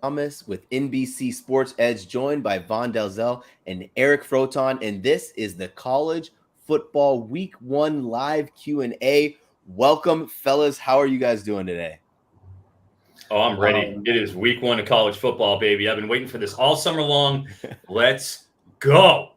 Thomas with NBC Sports EDGE, joined by Vaughn Dalzell and Eric Froton, and this is the College Football Week 1 live Q&A. Welcome, fellas. How are you guys doing today? Oh, I'm ready. It is week 1 of college football, baby. I've been waiting for this all summer long. Let's go.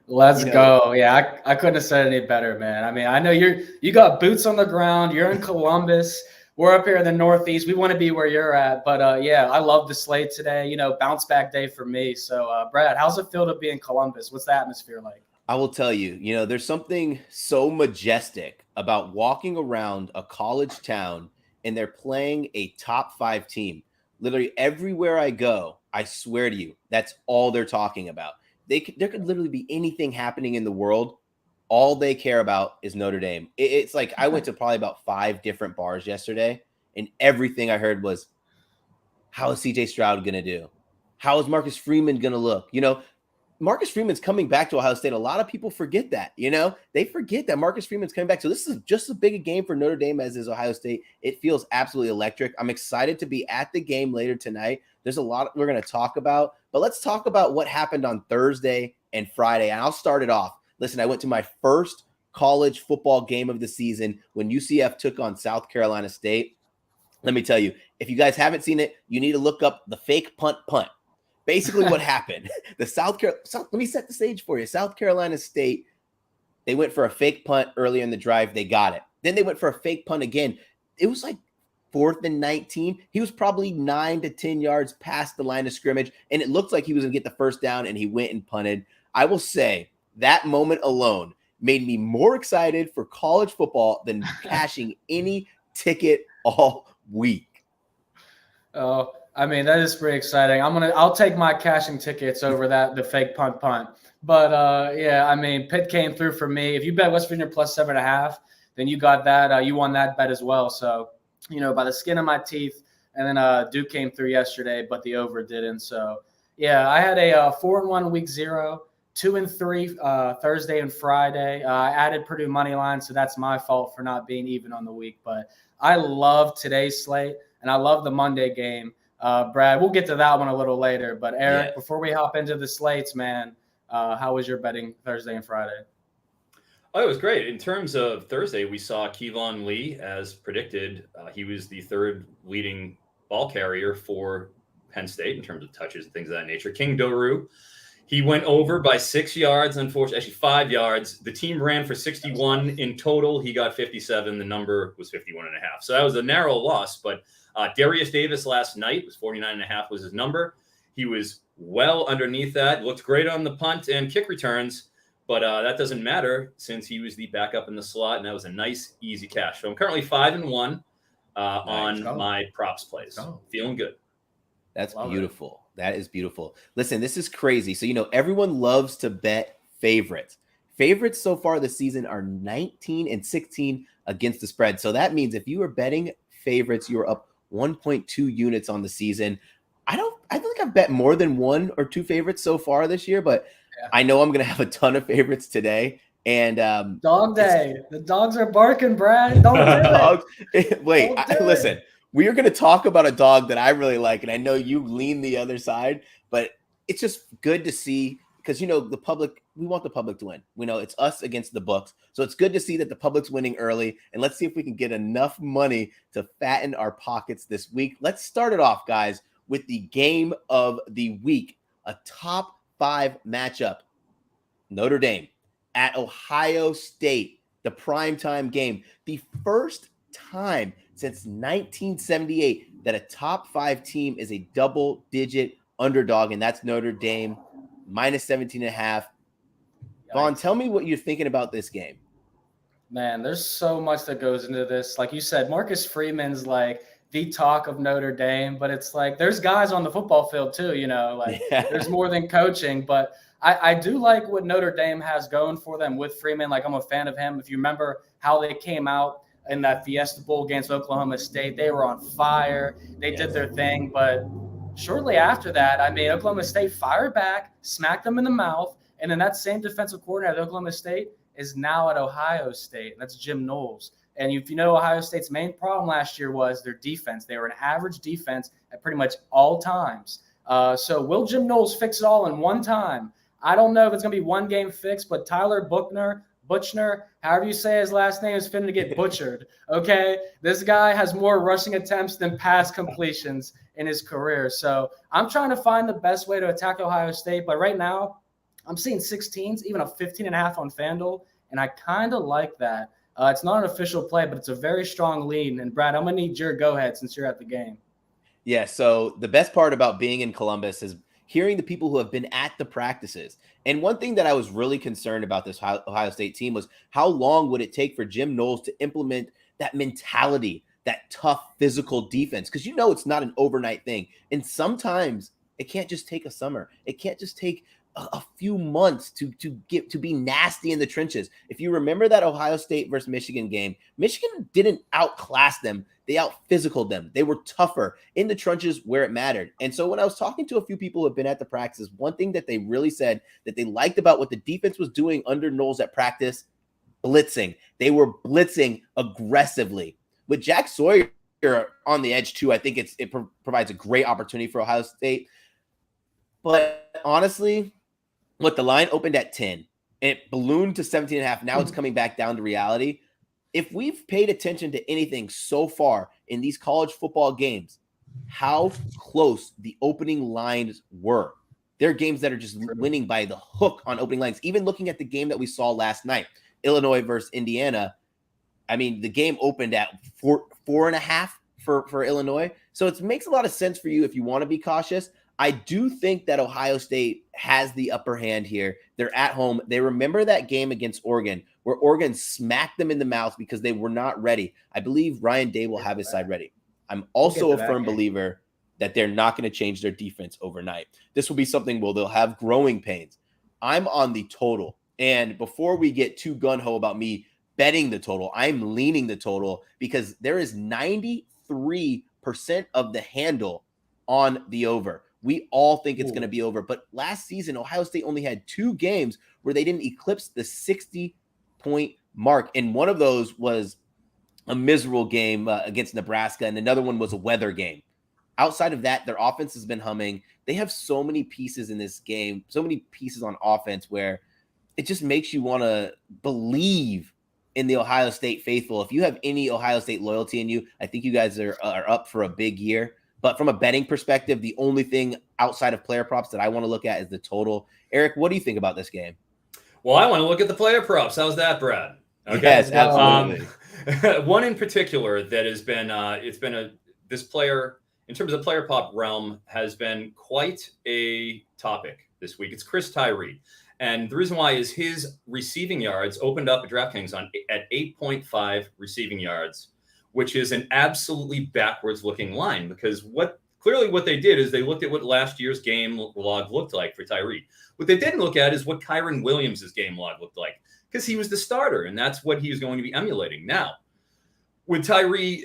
Let's go. Yeah, I couldn't have said any better, man. I mean, I know you got boots on the ground. You're in Columbus. We're up here in the Northeast. We want to be where you're at. But, yeah, I love the slate today. Bounce back day for me. So, Brad, how's it feel to be in Columbus? What's the atmosphere like? I will tell you, there's something so majestic about walking around a college town and they're playing a top 5 team. Literally everywhere I go, I swear to you, that's all they're talking about. There could literally be anything happening in the world. All they care about is Notre Dame. It's like I went to probably about 5 different bars yesterday, and everything I heard was, how is CJ Stroud going to do? How is Marcus Freeman going to look? Marcus Freeman's coming back to Ohio State. A lot of people forget that, they forget that Marcus Freeman's coming back. So this is just as big a game for Notre Dame as is Ohio State. It feels absolutely electric. I'm excited to be at the game later tonight. There's a lot we're going to talk about, but let's talk about what happened on Thursday and Friday. And I'll start it off. Listen, I went to my first college football game of the season when UCF took on South Carolina State. Let me tell you, if you guys haven't seen it, you need to look up the fake punt. Basically what happened, let me set the stage for you. South Carolina State, they went for a fake punt earlier in the drive. They got it. Then they went for a fake punt again. It was like 4th and 19. He was probably 9 to 10 yards past the line of scrimmage, and it looked like he was going to get the first down, and he went and punted. I will say that moment alone made me more excited for college football than cashing any ticket all week. Oh, I mean, that is pretty exciting. I'll take my cashing tickets over the fake punt. But yeah, I mean, Pitt came through for me. If you bet West Virginia plus 7.5, then you got that. You won that bet as well. So, by the skin of my teeth. And then Duke came through yesterday, but the over didn't. So yeah, I had a 4-1 week 0, 2-3 Thursday and Friday. I added Purdue money line, so that's my fault for not being even on the week. But I love today's slate, and I love the Monday game. Brad, we'll get to that one a little later. But Eric, Before we hop into the slates, man, how was your betting Thursday and Friday? Oh, it was great. In terms of Thursday, we saw Kevon Lee, as predicted. He was the 3rd leading ball carrier for Penn State in terms of touches and things of that nature. King Doru, he went over by 6 yards, unfortunately, actually 5 yards. The team ran for 61 in total. He got 57. The number was 51.5. So that was a narrow loss. But Darius Davis last night was 49.5 was his number. He was well underneath that. Looked great on the punt and kick returns. But that doesn't matter since he was the backup in the slot, and that was a nice, easy cash. So I'm currently 5-1 on my props plays. Feeling good. That's beautiful. That is beautiful. Listen, this is crazy. So, everyone loves to bet favorites. Favorites so far this season are 19-16 against the spread. So that means if you are betting favorites, you are up 1.2 units on the season. I feel like I've bet more than 1 or 2 favorites so far this year, but I know I'm going to have a ton of favorites today. And dog day. The dogs are barking, Brad. Don't do it. Wait, listen. We are going to talk about a dog that I really like, and I know you lean the other side, but it's just good to see because, the public, we want the public to win. We know it's us against the books. So it's good to see that the public's winning early, and let's see if we can get enough money to fatten our pockets this week. Let's start it off, guys, with the game of the week, a top 5 matchup. Notre Dame at Ohio State, the primetime game. The first time since 1978 that a top 5 team is a double-digit underdog, and that's Notre Dame, minus 17.5. Vaughn, tell me what you're thinking about this game. Man, there's so much that goes into this. Like you said, Marcus Freeman's like the talk of Notre Dame, but it's like there's guys on the football field too, there's more than coaching. But I do like what Notre Dame has going for them with Freeman. Like, I'm a fan of him. If you remember how they came out in that Fiesta Bowl against Oklahoma State, they were on fire. They did their thing. But shortly after that, Oklahoma State fired back, smacked them in the mouth. And then that same defensive coordinator at Oklahoma State is now at Ohio State. That's Jim Knowles. And if you know, Ohio State's main problem last year was their defense. They were an average defense at pretty much all times. So will Jim Knowles fix it all in one time? I don't know if it's going to be one game fix, but Tyler Buchner, however you say his last name, is finna to get butchered. Okay, this guy has more rushing attempts than pass completions in his career. So I'm trying to find the best way to attack Ohio State. But right now, I'm seeing 16s, even a 15.5 on FanDuel, and I kind of like that. It's not an official play, but it's a very strong lead. And Brad, I'm gonna need your go ahead since you're at the game. Yeah. So the best part about being in Columbus is hearing the people who have been at the practices. And one thing that I was really concerned about this Ohio State team was how long would it take for Jim Knowles to implement that mentality, that tough physical defense? Because it's not an overnight thing. And sometimes it can't just take a summer. It can't just take a few months to be nasty in the trenches. If you remember that Ohio State versus Michigan game, Michigan didn't outclass them. They out-physicaled them. They were tougher in the trenches where it mattered. And so when I was talking to a few people who have been at the practices, one thing that they really said that they liked about what the defense was doing under Knowles at practice, blitzing. They were blitzing aggressively. With Jack Sawyer on the edge too, I think it provides a great opportunity for Ohio State. But honestly, look, the line opened at 10 and it ballooned to 17.5. Now it's coming back down to reality. If we've paid attention to anything so far in these college football games, how close the opening lines were. There are games that are just winning by the hook on opening lines. Even looking at the game that we saw last night, Illinois versus Indiana, I mean, the game opened at 4.5 for Illinois. So it makes a lot of sense for you if you want to be cautious. I do think that Ohio State has the upper hand here. They're at home. They remember that game against Oregon where Oregon smacked them in the mouth because they were not ready. I believe Ryan Day will have his side ready. I'm also a firm believer that they're not going to change their defense overnight. This will be something where they'll have growing pains. I'm on the total. And before we get too gung-ho about me betting the total, I'm leaning the total because there is 93% of the handle on the over. We all think it's going to be over. But last season, Ohio State only had 2 games where they didn't eclipse the 60-point mark. And one of those was a miserable game against Nebraska, and another one was a weather game. Outside of that, their offense has been humming. They have so many pieces in this game, so many pieces on offense where it just makes you want to believe in the Ohio State faithful. If you have any Ohio State loyalty in you, I think you guys are up for a big year. But from a betting perspective, the only thing outside of player props that I want to look at is the total. Eric, what do you think about this game? Well, I want to look at the player props. How's that, Brad? Okay. Yes, absolutely. One in particular that has been, this player, in terms of player prop realm, has been quite a topic this week. It's Chris Tyree. And the reason why is his receiving yards opened up at DraftKings at 8.5 receiving yards, which is an absolutely backwards looking line because what they did is they looked at what last year's game log looked like for Tyree. What they didn't look at is what Kyron Williams' game log looked like because he was the starter and that's what he was going to be emulating. Now, with Tyree,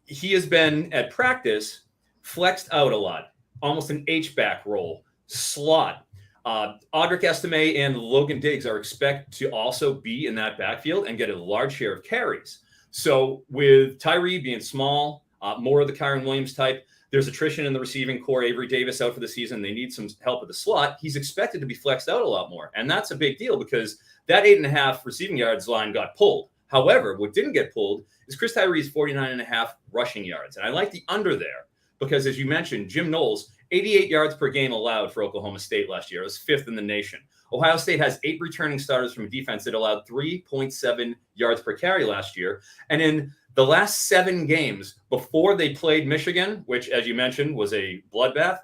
he has been at practice flexed out a lot, almost an H-back role, slot. Audric Estime and Logan Diggs are expected to also be in that backfield and get a large share of carries. So with Tyree being small, more of the Kyron Williams type, there's attrition in the receiving core. Avery Davis out for the season. They need some help at the slot. He's expected to be flexed out a lot more. And that's a big deal because that 8.5 receiving yards line got pulled. However, what didn't get pulled is Chris Tyree's 49.5 rushing yards. And I like the under there because, as you mentioned, Jim Knowles, 88 yards per game allowed for Oklahoma State last year. It was 5th in the nation. Ohio State has 8 returning starters from a defense that allowed 3.7 yards per carry last year. And in the last 7 games before they played Michigan, which, as you mentioned, was a bloodbath,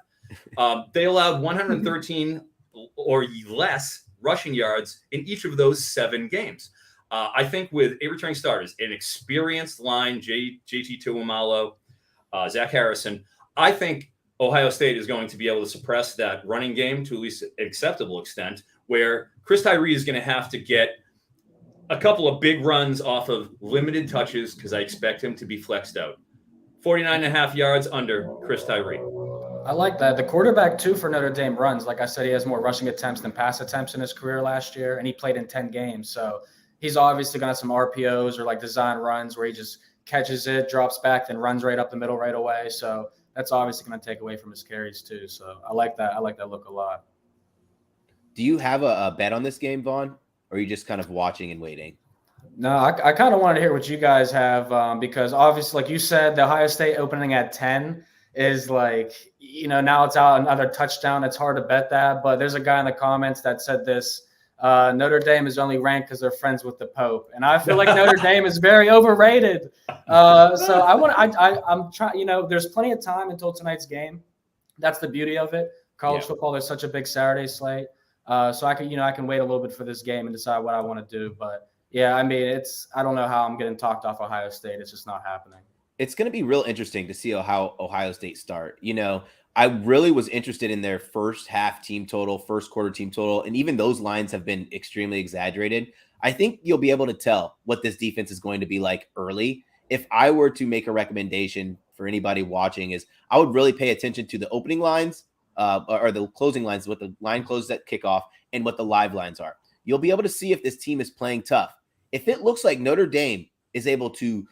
they allowed 113 or less rushing yards in each of those 7 games. I think with 8 returning starters, an experienced line, JT Tuimalo, Zach Harrison, I think Ohio State is going to be able to suppress that running game to at least an acceptable extent, where Chris Tyree is going to have to get a couple of big runs off of limited touches because I expect him to be flexed out. 49.5 yards under Chris Tyree. I like that. The quarterback, too, for Notre Dame runs. Like I said, he has more rushing attempts than pass attempts in his career last year, and he played in 10 games. So he's obviously going to have some RPOs or like design runs where he just catches it, drops back, then runs right up the middle right away. So that's obviously going to take away from his carries too. So I like that. I like that look a lot. Do you have a bet on this game, Vaughn, or are you just kind of watching and waiting? No, I kind of wanted to hear what you guys have because obviously, like you said, the Ohio State opening at 10 is like, now it's out another touchdown. It's hard to bet that. But there's a guy in the comments that said this. Notre Dame is only ranked because they're friends with the Pope, and I feel like Notre Dame is very overrated. So I'm trying. There's plenty of time until tonight's game. That's the beauty of it. College football, there's such a big Saturday slate, so I can wait a little bit for this game and decide what I want to do. But yeah, I mean, I don't know how I'm getting talked off Ohio State. It's just not happening. It's going to be real interesting to see how Ohio State start. I really was interested in their first half team total, first quarter team total, and even those lines have been extremely exaggerated. I think you'll be able to tell what this defense is going to be like early. If I were to make a recommendation for anybody watching, is I would really pay attention to the opening lines or the closing lines, what the line closes at kickoff and what the live lines are. You'll be able to see if this team is playing tough. If it looks like Notre Dame is able to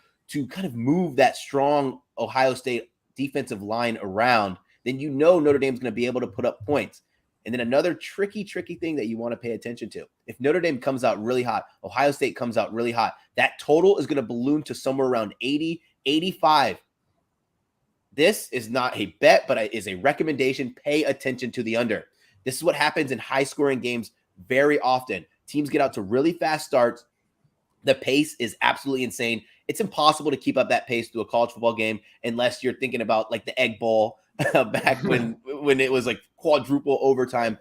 kind of move that strong Ohio State defensive line around, then Notre Dame's going to be able to put up points. And then another tricky thing that you want to pay attention to. If Notre Dame comes out really hot, Ohio State comes out really hot, that total is going to balloon to somewhere around 80, 85. This is not a bet, but it is a recommendation. Pay attention to the under. This is what happens in high-scoring games very often. Teams get out to really fast starts. The pace is absolutely insane. It's impossible to keep up that pace through a college football game unless you're thinking about like the Egg Bowl back when it was like quadruple overtime.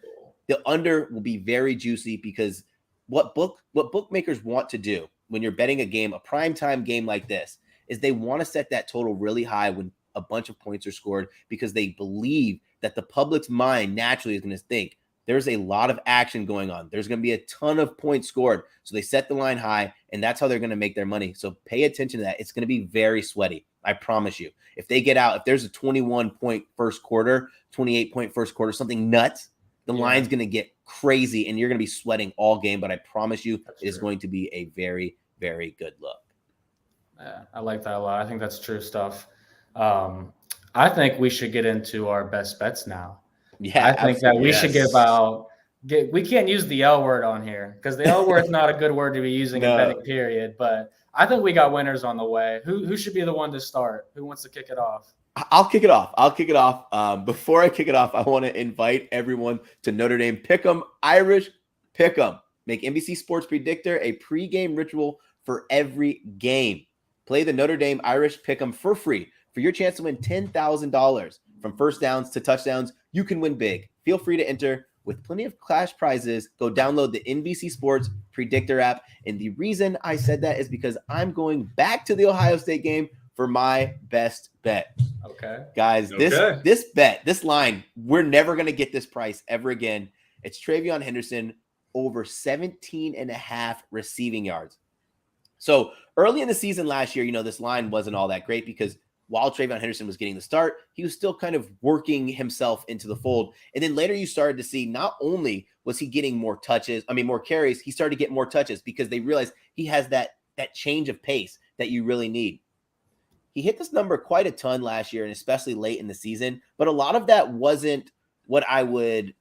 The under will be very juicy because what bookmakers want to do when you're betting a game, a primetime game like this, is they want to set that total really high when a bunch of points are scored because they believe that the public's mind naturally is going to think there's a lot of action going on. There's going to be a ton of points scored. So they set the line high, and that's how they're going to make their money. So pay attention to that. It's going to be very sweaty. I promise you. If they get out, if there's a 21-point first quarter, 28-point first quarter, something nuts, the line's going to get crazy, and you're going to be sweating all game. But I promise you, it is going to be a very, very good look. Yeah, I like that a lot. I think that's true stuff. I think we should get into our best bets now. Yeah, I think that we should give out. We can't use the L word on here because the L word's not a good word to be using in betting, period. But I think we got winners on the way. Who should be the one to start? Who wants to kick it off? I'll kick it off. Before I kick it off, I want to invite everyone to Notre Dame Pick'em, Irish Pick'em. Make NBC Sports Predictor a pregame ritual for every game. Play the Notre Dame Irish Pick'em for free for your chance to win $10,000 from first downs to touchdowns. You can win big. Feel free to enter with plenty of cash prizes. Go download the NBC Sports Predictor app. And the reason I said that is because I'm going back to the Ohio State game for my best bet. Okay. Guys, this line, we're never going to get this price ever again. It's Travion Henderson over 17.5 receiving yards. So early in the season last year, this line wasn't all that great because while Travion Henderson was getting the start, he was still kind of working himself into the fold. And then later you started to see not only was he getting more carries, he started to get more touches because they realized he has that change of pace that you really need. He hit this number quite a ton last year and especially late in the season, but a lot of that wasn't what I would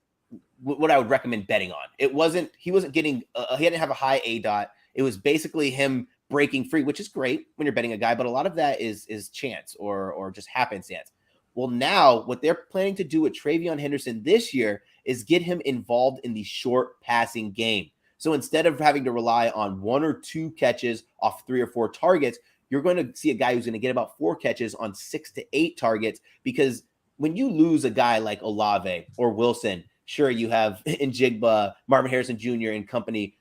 recommend betting on. He didn't have a high A dot. It was basically him breaking free, which is great when you're betting a guy, but a lot of that is chance or just happenstance. Well, now what they're planning to do with Travion Henderson this year is get him involved in the short passing game. So instead of having to rely on 1 or 2 catches off 3 or 4 targets, you're going to see a guy who's going to get about 4 catches on 6 to 8 targets, because when you lose a guy like Olave or Wilson, sure, you have Njigba, Marvin Harrison Jr. and company,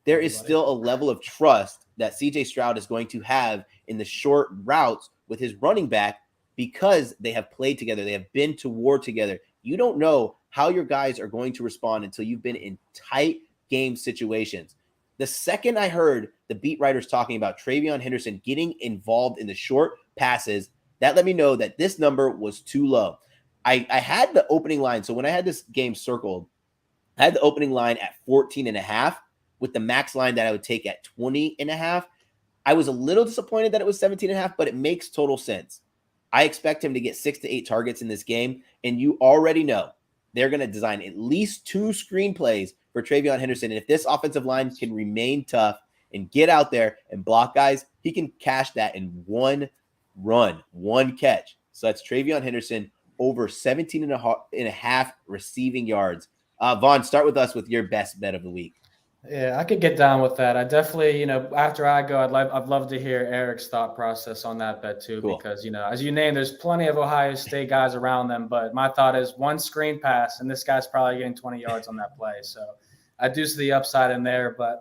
there is still a level of trust that CJ Stroud is going to have in the short routes with his running back because they have played together. They have been to war together. You don't know how your guys are going to respond until you've been in tight game situations. The second I heard the beat writers talking about Travion Henderson getting involved in the short passes, that let me know that this number was too low. I had the opening line. So when I had this game circled, I had the opening line at 14.5. with the max line that I would take at 20.5. I was a little disappointed that it was 17.5, but it makes total sense. I expect him to get 6 to 8 targets in this game, and you already know they're going to design at least 2 screenplays for TreVeyon Henderson. And if this offensive line can remain tough and get out there and block guys, he can cash that in one run, one catch. So that's TreVeyon Henderson over 17.5 receiving yards. Vaughn, start with us with your best bet of the week. Yeah, I could get down with that. I definitely, after I go, I'd love to hear Eric's thought process on that bet too, Cool. because, as you named, there's plenty of Ohio State guys around them, but my thought is one screen pass, and this guy's probably getting 20 yards on that play. So I do see the upside in there, but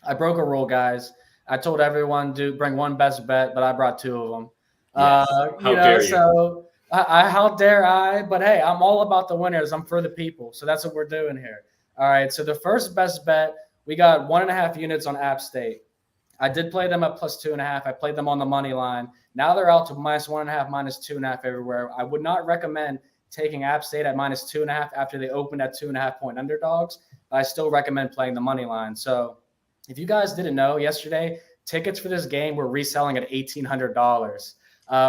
I broke a rule, guys. I told everyone to bring one best bet, but I brought 2 of them. Yes. How dare you? So how dare I? But hey, I'm all about the winners. I'm for the people. So that's what we're doing here. All right. So the first best bet, we got 1.5 units on App State. I did play them at +2.5. I played them on the money line. Now they're out to -1.5, -2.5 everywhere. I would not recommend taking App State at -2.5 after they opened at 2.5-point underdogs, but I still recommend playing the money line. So if you guys didn't know, yesterday, tickets for this game were reselling at $1,800.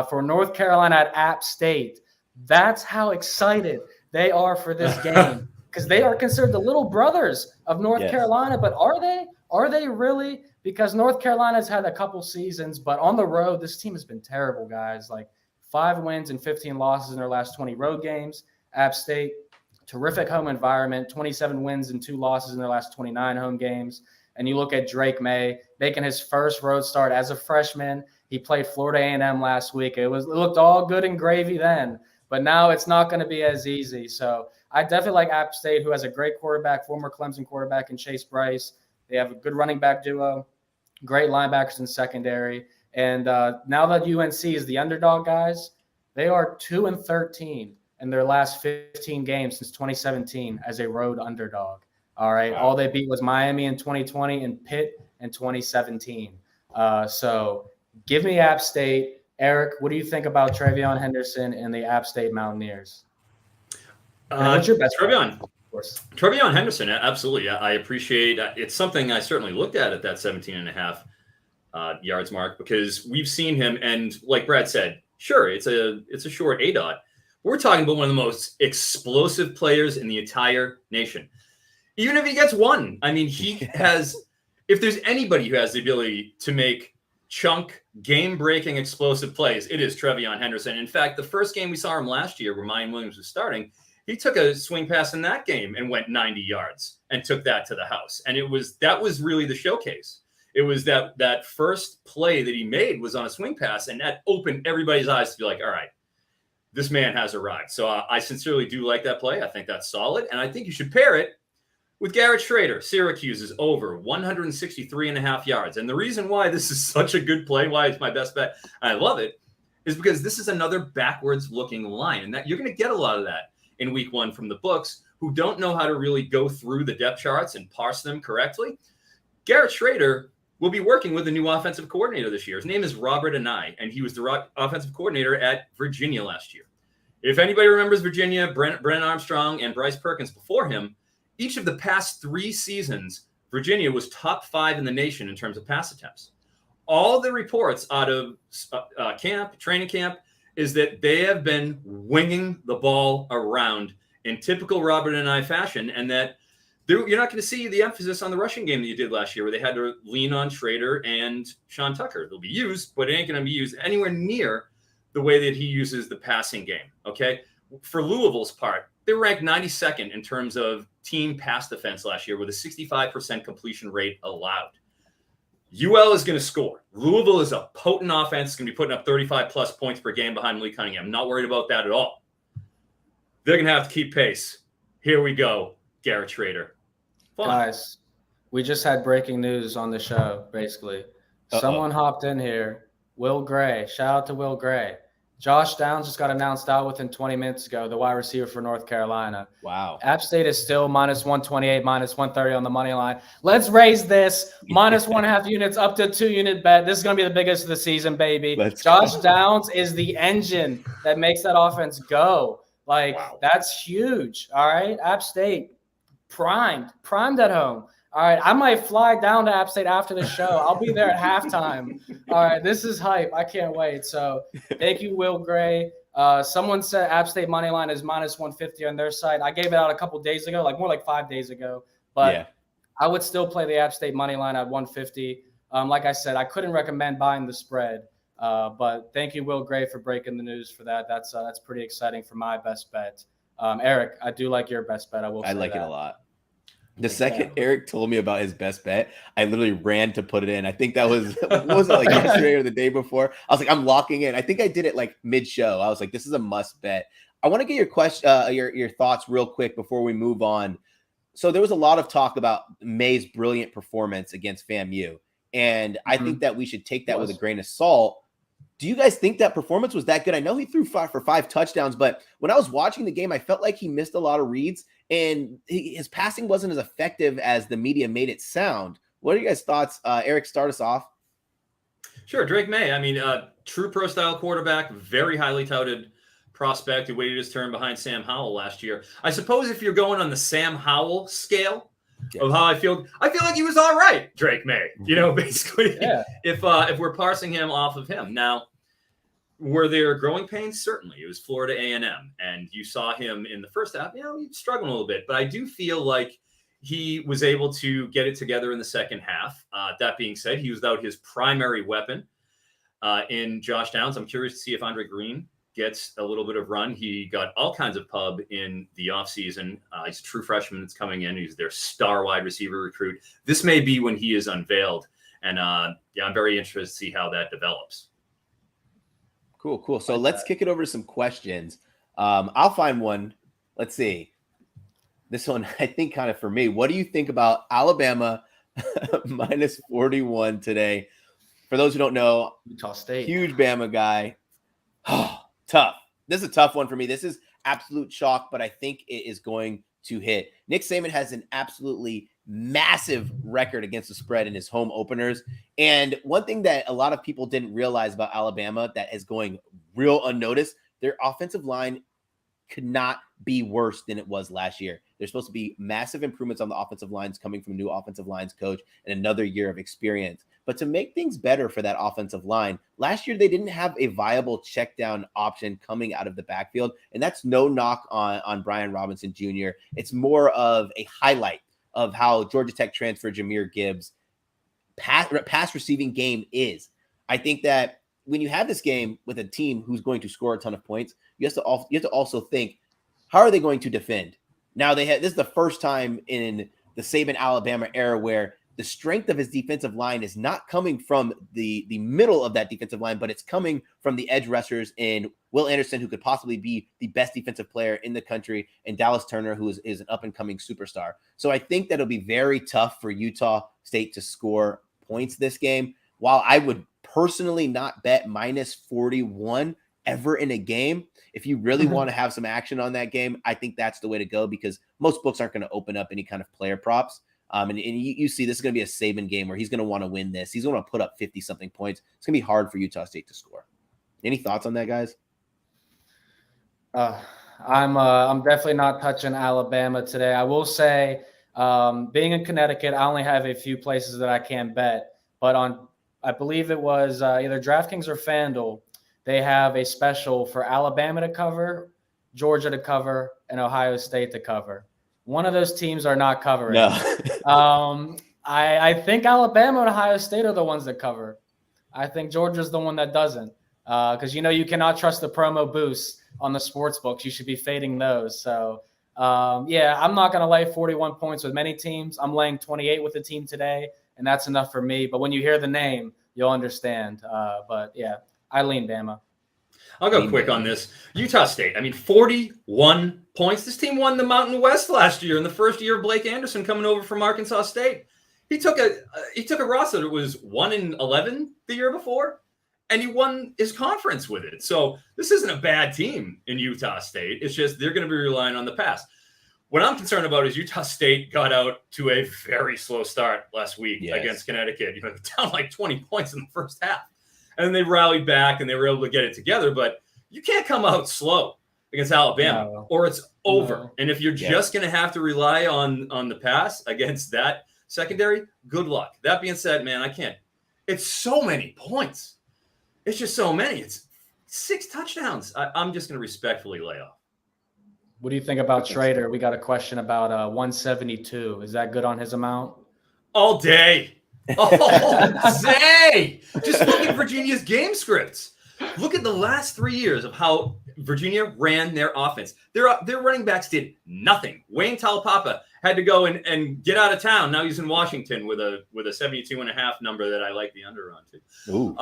For North Carolina at App State, that's how excited they are for this game. Because they are considered the little brothers of North Carolina. But are they? Are they really? Because North Carolina's had a couple seasons, but on the road, this team has been terrible, guys. Like 5 wins and 15 losses in their last 20 road games. App State, terrific home environment, 27 wins and 2 losses in their last 29 home games. And you look at Drake May making his first road start as a freshman. He played Florida A&M last week. It looked all good and gravy then, but now it's not going to be as easy. So I definitely like App State, who has a great quarterback, former Clemson quarterback in Chase Bryce. They have a good running back duo, great linebackers in secondary. And now that UNC is the underdog, guys, they are 2-13 in their last 15 games since 2017 as a road underdog. All right. Wow. All they beat was Miami in 2020 and Pitt in 2017. So give me App State. Eric, what do you think about TreVeyon Henderson and the App State Mountaineers? What's your best TreVeyon Henderson, absolutely. I appreciate it's something I certainly looked at that 17.5 yards mark, because we've seen him, and like Brad said, sure, it's a short ADOT. We're talking about one of the most explosive players in the entire nation. Even if he gets one, I mean, he has, if there's anybody who has the ability to make chunk, game-breaking, explosive plays, it is TreVeyon Henderson. In fact, the first game we saw him last year, where Mayan Williams was starting, he took a swing pass in that game and went 90 yards and took that to the house. And that was really the showcase. It was that first play that he made was on a swing pass, and that opened everybody's eyes to be like, all right, this man has arrived. So I sincerely do like that play. I think that's solid. And I think you should pair it with Garrett Schrader. Syracuse is over 163.5 yards. And the reason why this is such a good play, why it's my best bet, and I love it, is because this is another backwards looking line. And that you're going to get a lot of that in week 1 from the books, who don't know how to really go through the depth charts and parse them correctly. Garrett Schrader will be working with a new offensive coordinator this year. His name is Robert Anae, and he was the offensive coordinator at Virginia last year. If anybody remembers Virginia, Brennan Armstrong and Bryce Perkins before him, each of the past 3 seasons, Virginia was top 5 in the nation in terms of pass attempts. All the reports out of training camp, is that they have been winging the ball around in typical Robert Anae fashion, and that you're not going to see the emphasis on the rushing game that you did last year, where they had to lean on Schrader and Sean Tucker. They'll be used, but it ain't going to be used anywhere near the way that he uses the passing game. Okay. For Louisville's part, they ranked 92nd in terms of team pass defense last year with a 65% completion rate allowed. UL is going to score. Louisville is a potent offense. It's going to be putting up 35-plus points per game behind Malik Cunningham. I'm not worried about that at all. They're going to have to keep pace. Here we go, Garrett Schrader. Fun. Guys, we just had breaking news on the show, basically. Someone hopped in here. Will Gray. Shout out to Will Gray. Josh Downs just got announced out within 20 minutes ago, the wide receiver for North Carolina. Wow. App State is still -128, -130 on the money line. Let's raise this -1.5 units up to 2-unit bet. This is going to be the biggest of the season, baby. Josh Downs is the engine that makes that offense go. Like, wow. That's huge. All right. App State primed at home. All right, I might fly down to App State after the show. I'll be there at halftime. All right, this is hype. I can't wait. So thank you, Will Gray. Someone said App State money line is minus 150 on their site. I gave it out a couple days ago, more like 5 days ago. But yeah, I would still play the App State money line at 150. Like I said, I couldn't recommend buying the spread. But thank you, Will Gray, for breaking the news for that. That's pretty exciting for my best bet. Eric, I do like your best bet. I like it a lot. The second Eric told me about his best bet, I literally ran to put it in. I think that was, what was it, like yesterday or the day before? I was like, I'm locking in. I think I did it like mid-show. I was like, this is a must bet. I want to get your question, your thoughts real quick before we move on. So there was a lot of talk about May's brilliant performance against FAMU. And I think that we should take that with a grain of salt. Do you guys think that performance was that good? I know he threw for 5 touchdowns, but when I was watching the game, I felt like he missed a lot of reads and his passing wasn't as effective as the media made it sound. What are you guys' thoughts? Eric, start us off. Sure. Drake May. I mean, true pro style quarterback, very highly touted prospect who waited his turn behind Sam Howell last year. I suppose if you're going on the Sam Howell scale of how I feel like he was all right, Drake May, basically, if we're parsing him off of him. Now, were there growing pains? Certainly. It was Florida A&M, and you saw him in the first half, he was struggling a little bit, but I do feel like he was able to get it together in the second half. That being said, he was without his primary weapon in Josh Downs. I'm curious to see if Andre Green gets a little bit of run. He got all kinds of pub in the offseason. He's a true freshman that's coming in. He's their star wide receiver recruit. This may be when he is unveiled. And I'm very interested to see how that develops. Cool. So let's kick it over to some questions. I'll find one. Let's see. This one, I think kind of for me. What do you think about Alabama minus 41 today? For those who don't know, Utah State. Huge Bama guy. Tough. This is a tough one for me. This is absolute chalk, but I think it is going to hit. Nick Saban has an absolutely massive record against the spread in his home openers. And one thing that a lot of people didn't realize about Alabama that is going real unnoticed, their offensive line could not be worse than it was last year. There's supposed to be massive improvements on the offensive lines coming from a new offensive lines coach and another year of experience. But to make things better for that offensive line, last year they didn't have a viable check down option coming out of the backfield. And that's no knock on Brian Robinson Jr. It's more of a highlight of how Georgia Tech transfer Jahmyr Gibbs' pass receiving game is. I think that when you have this game with a team who's going to score a ton of points, you have to also think, how are they going to defend? Now this is the first time in the Saban Alabama era where the strength of his defensive line is not coming from the middle of that defensive line, but it's coming from the edge rushers in Will Anderson, who could possibly be the best defensive player in the country, and Dallas Turner, who is an up-and-coming superstar. So I think that it'll be very tough for Utah State to score points this game. While I would personally not bet minus 41 ever in a game, if you really want to have some action on that game, I think that's the way to go because most books aren't going to open up any kind of player props. And you see this is going to be a Saban game where he's going to want to win this. He's going to put up 50-something points. It's going to be hard for Utah State to score. Any thoughts on that, guys? I'm definitely not touching Alabama today. I will say, being in Connecticut, I only have a few places that I can bet. But I believe it was either DraftKings or FanDuel, they have a special for Alabama to cover, Georgia to cover, and Ohio State to cover. One of those teams are not covering. No. I think Alabama and Ohio State are the ones that cover. I think Georgia's the one that doesn't. Because, you cannot trust the promo boosts on the sports books. You should be fading those. So, I'm not going to lay 41 points with many teams. I'm laying 28 with the team today, and that's enough for me. But when you hear the name, you'll understand. I lean Bama. I'll go quick on this. Utah State, 41 points. This team won the Mountain West last year in the first year of Blake Anderson coming over from Arkansas State. He took a roster that was 1-11 the year before, and he won his conference with it. So this isn't a bad team in Utah State. It's just they're going to be relying on the pass. What I'm concerned about is Utah State got out to a very slow start last week against Connecticut. Down like 20 points in the first half. And then they rallied back and they were able to get it together. But you can't come out slow against Alabama or it's over. No. And if you're just going to have to rely on the pass against that Secondary, good luck. That being said, man, I can't. It's so many points. It's just so many. It's 6 touchdowns. I'm just going to respectfully lay off. What do you think about Schrader? We got a question about 172. Is that good on his amount? All day. All day. Just look at Virginia's game scripts. Look at the last 3 years of how Virginia ran their offense. Their running backs did nothing. Wayne Talapapa had to go and get out of town. Now he's in Washington with a 72.5 number that I like the under on too. Ooh.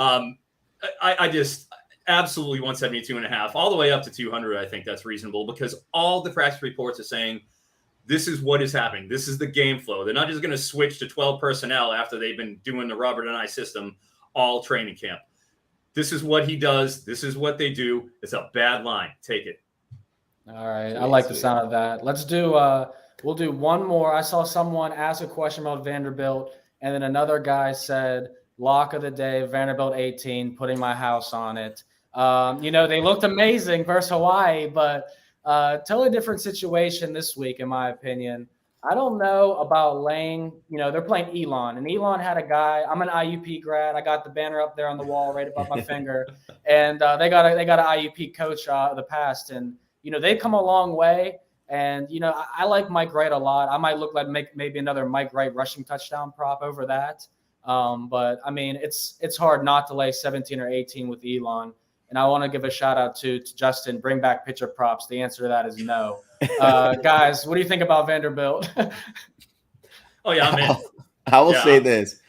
I just absolutely 172.5 all the way up to 200. I think that's reasonable because all the practice reports are saying this is what is happening. This is the game flow. They're not just going to switch to 12 personnel after they've been doing the Robert and I system all training camp. This is what he does. This is what they do. It's a bad line. Take it. All right. I like the sound of that. Let's do we'll do one more. I saw someone ask a question about Vanderbilt, and then another guy said, lock of the day, Vanderbilt 18, putting my house on it. They looked amazing versus Hawaii, but totally different situation this week, in my opinion. I don't know about laying, they're playing Elon, and Elon had a guy. I'm an IUP grad. I got the banner up there on the wall right above my finger, and they got an IUP coach of the past, and they've come a long way. And I like Mike Wright a lot. I might look like maybe another Mike Wright rushing touchdown prop over that. But I mean, it's hard not to lay 17 or 18 with Elon. And I want to give a shout out to Justin. Bring back pitcher props. The answer to that is no. Guys, what do you think about Vanderbilt? Oh yeah, man. I will say this: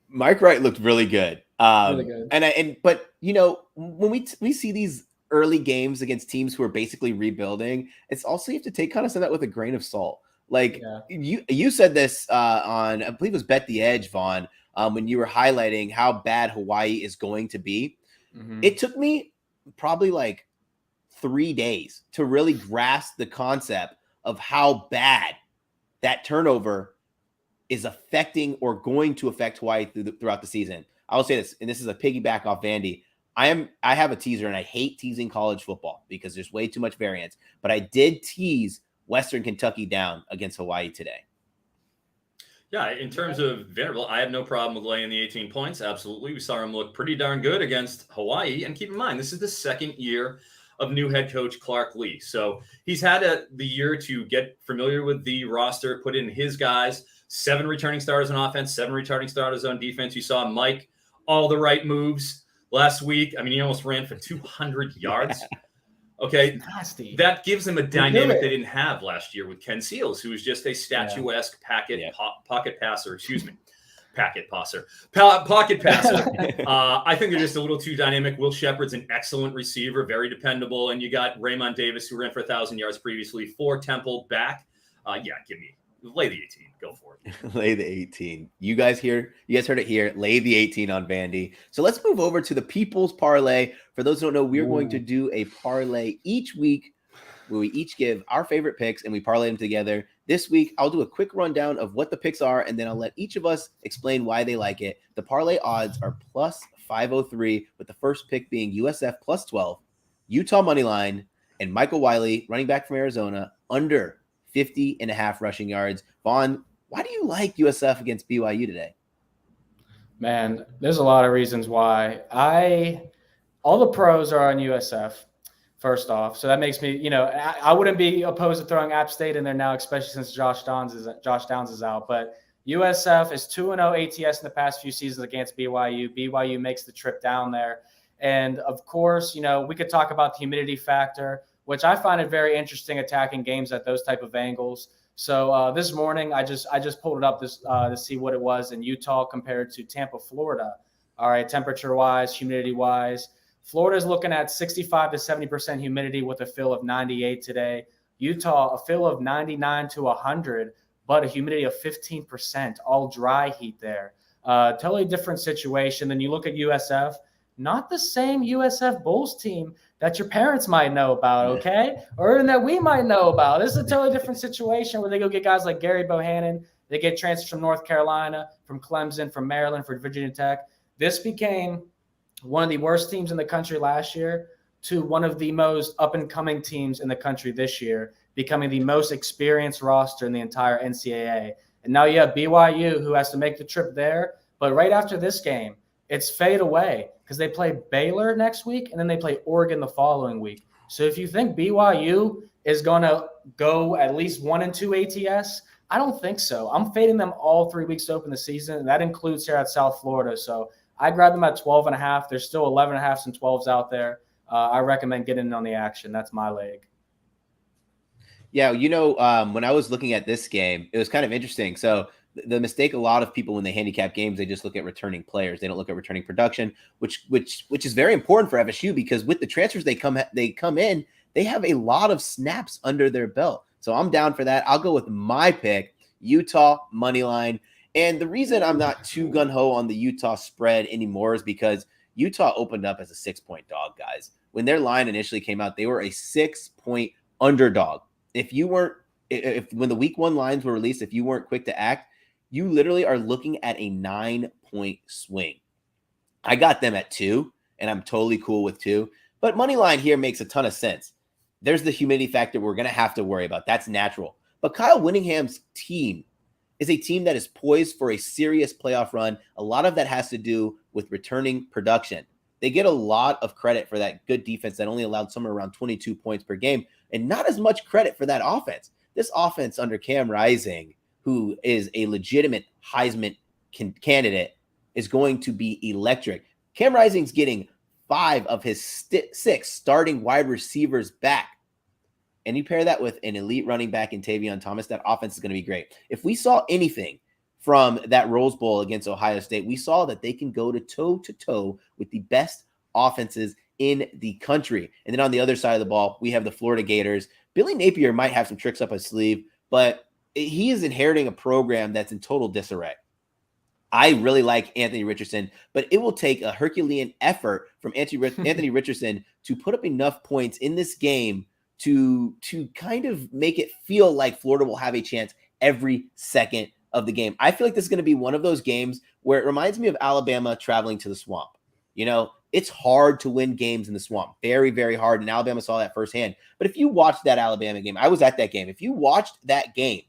Mike Wright looked really good. Really good. But when we see these early games against teams who are basically rebuilding, it's also you have to take kind of some of that with a grain of salt. Like you said this on, I believe it was Bet the Edge, Vaughn, when you were highlighting how bad Hawaii is going to be. Mm-hmm. It took me probably like 3 days to really grasp the concept of how bad that turnover is affecting or going to affect Hawaii throughout the season. I will say this, and this is a piggyback off Vandy. I have a teaser, and I hate teasing college football because there's way too much variance. But I did tease Western Kentucky down against Hawaii today. Yeah, in terms of Vanderbilt, I have no problem with laying the 18 points. Absolutely. We saw him look pretty darn good against Hawaii. And keep in mind, this is the second year of new head coach Clark Lee. So he's had the year to get familiar with the roster, put in his guys, 7 returning starters on offense, 7 returning starters on defense. You saw Mike, all the right moves last week. I mean, he almost ran for 200 yards. Okay, nasty. That gives them a dynamic they didn't have last year with Ken Seals, who was just a statuesque pocket passer. Excuse me, pocket passer. I think they're just a little too dynamic. Will Shepard's an excellent receiver, very dependable, and you got Raymond Davis, who ran for 1,000 yards previously. For Temple back. Lay the 18. Go for it. Lay the 18. You guys heard it here. Lay the 18 on Vandy. So let's move over to the People's Parlay. For those who don't know, we're going to do a parlay each week where we each give our favorite picks and we parlay them together. This week, I'll do a quick rundown of what the picks are, and then I'll let each of us explain why they like it. The parlay odds are plus 503, with the first pick being USF plus 12, Utah moneyline, and Michael Wiley, running back from Arizona, under 50.5 rushing yards. Vaughn, why do you like USF against BYU today? Man, there's a lot of reasons why. All the pros are on USF, first off. So that makes me, I wouldn't be opposed to throwing App State in there now, especially since Josh Downs is out. But USF is 2-0 ATS in the past few seasons against BYU. BYU makes the trip down there. And of course, we could talk about the humidity factor, which I find it very interesting attacking games at those type of angles. So this morning, I just pulled it up to see what it was in Utah compared to Tampa, Florida. All right, temperature-wise, humidity-wise. Florida is looking at 65 to 70% humidity with a feel of 98 today. Utah, a feel of 99 to 100, but a humidity of 15%, all dry heat there. Totally different situation. Then you look at USF, not the same USF Bulls team that your parents might know about, okay? Or even that we might know about. This is a totally different situation where they go get guys like Gary Bohannon. They get transfers from North Carolina, from Clemson, from Maryland, from Virginia Tech. This became one of the worst teams in the country last year to one of the most up-and-coming teams in the country this year, becoming the most experienced roster in the entire NCAA. And now you have BYU who has to make the trip there. But right after this game, it's fade away because they play Baylor next week and then they play Oregon the following week. So if you think BYU is going to go at least 1-2 ATS, I don't think so. I'm fading them all 3 weeks to open the season, and that includes here at South Florida. So I grabbed them at 12.5. There's still 11.5s and 12s out there. I recommend getting in on the action. That's my leg. Yeah, when I was looking at this game, it was kind of interesting. So the mistake a lot of people when they handicap games, they just look at returning players. They don't look at returning production, which is very important for FSU because with the transfers they come in, they have a lot of snaps under their belt. So I'm down for that. I'll go with my pick, Utah money line. And the reason I'm not too gun-ho on the Utah spread anymore is because Utah opened up as a 6-point dog, guys. When their line initially came out, they were a 6-point underdog. When the week 1 lines were released, if you weren't quick to act, you literally are looking at a 9-point swing. I got them at 2, and I'm totally cool with 2. But money line here makes a ton of sense. There's the humidity factor we're going to have to worry about. That's natural. But Kyle Whittingham's team is a team that is poised for a serious playoff run. A lot of that has to do with returning production. They get a lot of credit for that good defense that only allowed somewhere around 22 points per game, and not as much credit for that offense. This offense under Cam Rising, who is a legitimate Heisman candidate, is going to be electric. Cam Rising's getting 5 of his 6 starting wide receivers back. And you pair that with an elite running back in Tavion Thomas, that offense is going to be great. If we saw anything from that Rose Bowl against Ohio State, we saw that they can go toe-to-toe with the best offenses in the country. And then on the other side of the ball, we have the Florida Gators. Billy Napier might have some tricks up his sleeve, but he is inheriting a program that's in total disarray. I really like Anthony Richardson, but it will take a Herculean effort from Anthony Richardson to put up enough points in this game to kind of make it feel like Florida will have a chance every second of the game. I feel like this is going to be one of those games where it reminds me of Alabama traveling to the swamp. It's hard to win games in the swamp. Very, very hard. And Alabama saw that firsthand. But if you watched that Alabama game, I was at that game. If you watched that game,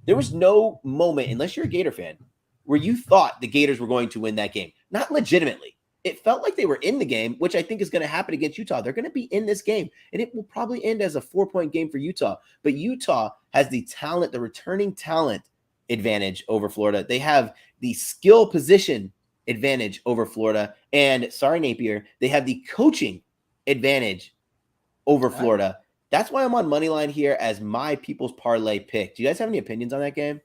there was no moment, unless you're a Gator fan, where you thought the Gators were going to win that game. Not legitimately. It felt like they were in the game, which I think is going to happen against Utah. They're going to be in this game, and it will probably end as a 4-point game for Utah. But Utah has the talent, the returning talent advantage over Florida. They have the skill position advantage over Florida. And sorry, Napier, they have the coaching advantage over Florida. That's why I'm on money line here as my people's parlay pick. Do you guys have any opinions on that game?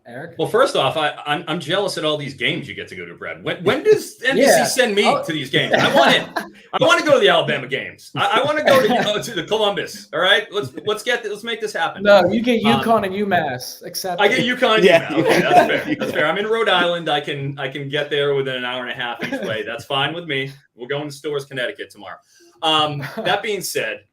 Eric? Well, first off, I'm jealous at all these games you get to go to, Brad. When does NBC send me to these games? I want in. I want to go to the Alabama games. I want to go to the Columbus. All right, let's make this happen. No, you get UConn and UMass. Except I get UConn and UMass. Okay, that's fair. That's fair. I'm in Rhode Island. I can get there within an hour and a half each way. That's fine with me. We're going to Stores, Connecticut tomorrow. That being said,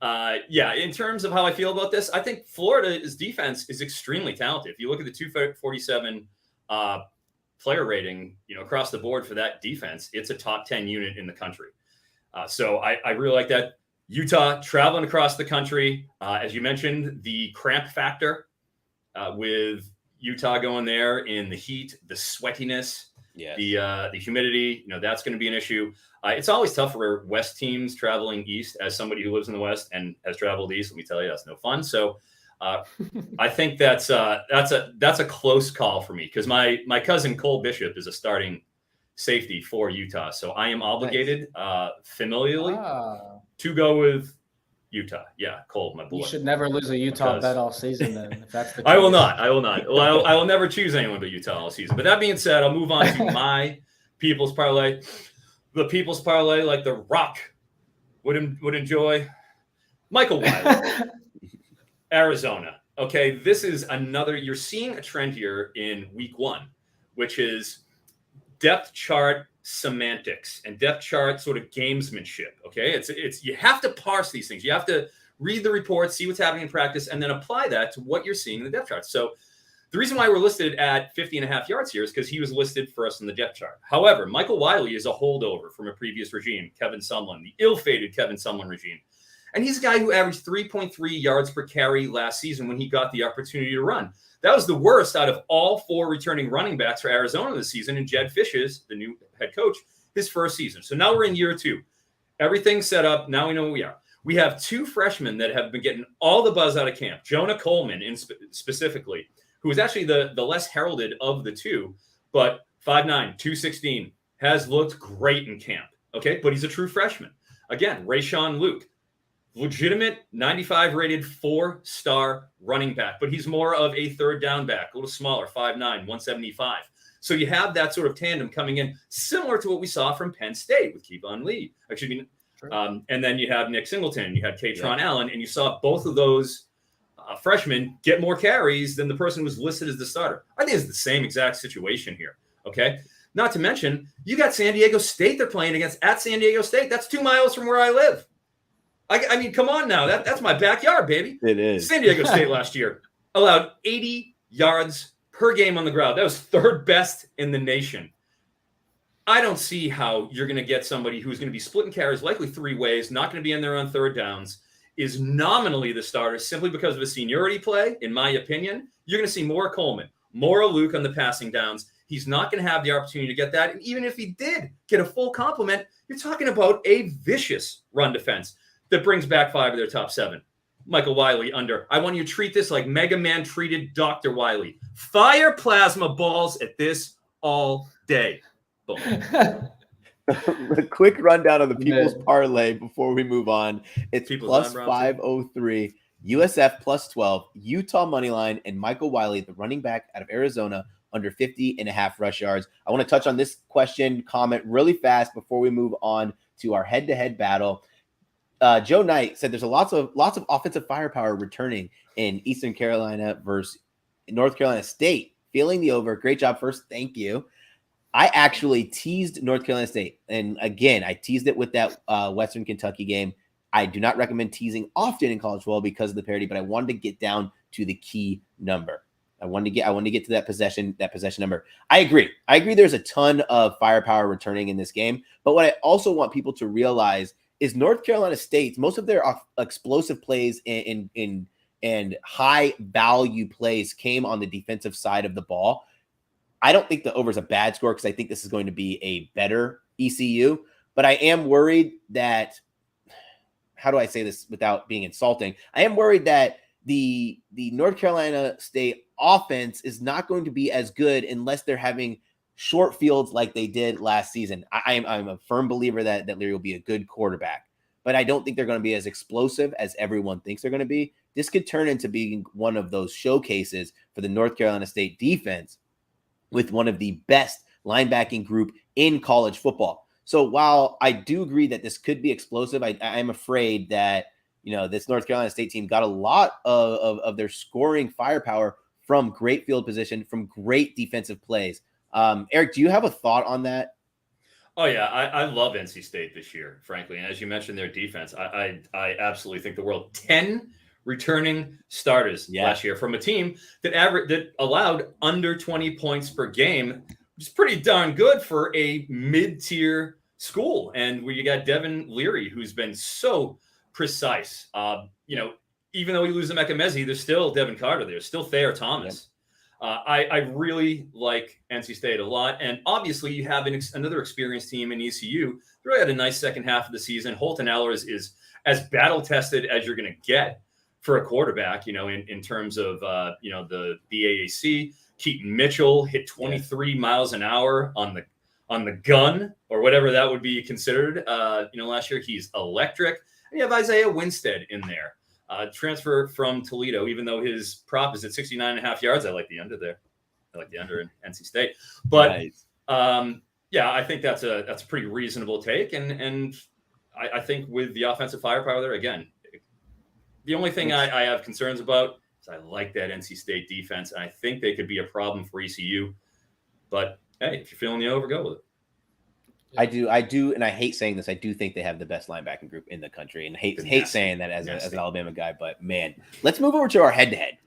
in terms of how I feel about this, I think Florida's defense is extremely talented. If you look at the 247 player rating, across the board for that defense, it's a top 10 unit in the country. So I really like that. Utah traveling across the country, as you mentioned, the cramp factor with Utah going there in the heat, the sweatiness, the humidity, that's going to be an issue. It's always tough for West teams traveling east. As somebody who lives in the West and has traveled east, let me tell you, that's no fun. So I think that's a close call for me because my cousin Cole Bishop is a starting safety for Utah. So I am obligated familially to go with Utah. Yeah, Cole, my boy. You should never lose a Utah bet all season then. If that's the case. I will not. Well, I will never choose anyone but Utah all season. But that being said, I'll move on to my people's parlay. The people's parlay, like The Rock would enjoy. Michael Wiley, Arizona. Okay, this is another. You're seeing a trend here in week 1, which is depth chart semantics and depth chart sort of gamesmanship. Okay, it's you have to parse these things. You have to read the reports, see what's happening in practice, and then apply that to what you're seeing in the depth chart. So the reason why we're listed at 50.5 yards here is because he was listed first in the depth chart. However, Michael Wiley is a holdover from a previous regime, Kevin Sumlin, the ill-fated Kevin Sumlin regime. And he's a guy who averaged 3.3 yards per carry last season when he got the opportunity to run. That was the worst out of all 4 returning running backs for Arizona this season. And Jed Fish's, the new head coach, his first season. So now we're in year 2. Everything's set up. Now we know who we are. We have 2 freshmen that have been getting all the buzz out of camp. Jonah Coleman, specifically, who is actually the less heralded of the 2, but 5'9", 216, has looked great in camp. Okay, but he's a true freshman. Again, Rayshawn Luke, legitimate 95 rated 4-star running back, but he's more of a third down back, a little smaller, 5'9", 175. So you have that sort of tandem coming in, similar to what we saw from Penn State with Kevon Lee. Actually, and then you have Nick Singleton, you had Katron Allen, and you saw both of those freshmen get more carries than the person who was listed as the starter. I think it's the same exact situation here. Okay. Not to mention, you got San Diego State they're playing against at San Diego State. That's 2 miles from where I live. I mean, come on now. That's my backyard, baby. It is. San Diego State last year allowed 80 yards per game on the ground. That was 3rd best in the nation. I don't see how you're going to get somebody who's going to be splitting carries likely 3 ways, not going to be in there on 3rd downs, is nominally the starter simply because of a seniority play, in my opinion. You're going to see more Coleman, more Luke on the passing downs. He's not going to have the opportunity to get that. And even if he did get a full complement, you're talking about a vicious run defense that brings back 5 of their top 7. Michael Wiley under. I want you to treat this like Mega Man treated Dr. Wiley. Fire plasma balls at this all day. Boom. A quick rundown of the People's Parlay before we move on. It's People's plus 503, USF plus 12, Utah Moneyline, and Michael Wiley, the running back out of Arizona, under 50.5 rush yards. I want to touch on this question comment really fast before we move on to our head-to-head battle. Joe Knight said there's lots of offensive firepower returning in Eastern Carolina versus North Carolina State. Feeling the over. Great job first. Thank you. I actually teased North Carolina State. And again, I teased it with that Western Kentucky game. I do not recommend teasing often in college football because of the parity, but I wanted to get down to the key number. I wanted to get to that possession number. I agree. There's a ton of firepower returning in this game. But what I also want people to realize is North Carolina State, most of their explosive plays and high value plays came on the defensive side of the ball. I don't think the over is a bad score because I think this is going to be a better ECU. But I am worried that, how do I say this without being insulting? I am worried that the North Carolina State offense is not going to be as good unless they're having short fields like they did last season. I'm a firm believer that Leary will be a good quarterback, but I don't think they're going to be as explosive as everyone thinks they're going to be. This could turn into being one of those showcases for the North Carolina State defense with one of the best linebacking group in college football. So while I do agree that this could be explosive, I'm afraid that, this North Carolina State team got a lot of their scoring firepower from great field position, from great defensive plays. Eric, do you have a thought on that? Oh, yeah. I love NC State this year, frankly. And as you mentioned, their defense, I absolutely think the world. 10 returning starters last year from a team that allowed under 20 points per game, which is pretty darn good for a mid-tier school. And where you got Devin Leary, who's been so precise. Even though we lose Emeka Mezi, there's still Devin Carter. There's still Thayer Thomas. I really like NC State a lot. And obviously you have another experienced team in ECU. They really had a nice second half of the season. Holton Allers is as battle-tested as you're going to get for a quarterback, in terms of, the AAC. Keaton Mitchell hit 23 miles an hour on the gun or whatever that would be considered. Last year he's electric. And you have Isaiah Winstead in there. Transfer from Toledo, even though his prop is at 69.5 yards. I like the under there. I like the under in NC State. But nice. I think that's a pretty reasonable take. And I think with the offensive firepower there, again, the only thing I have concerns about is I like that NC State defense. And I think they could be a problem for ECU. But hey, if you're feeling the over, go with it. I do, and I hate saying this. I do think they have the best linebacking group in the country, and hate saying that as an Alabama guy. But man, let's move over to our head-to-head.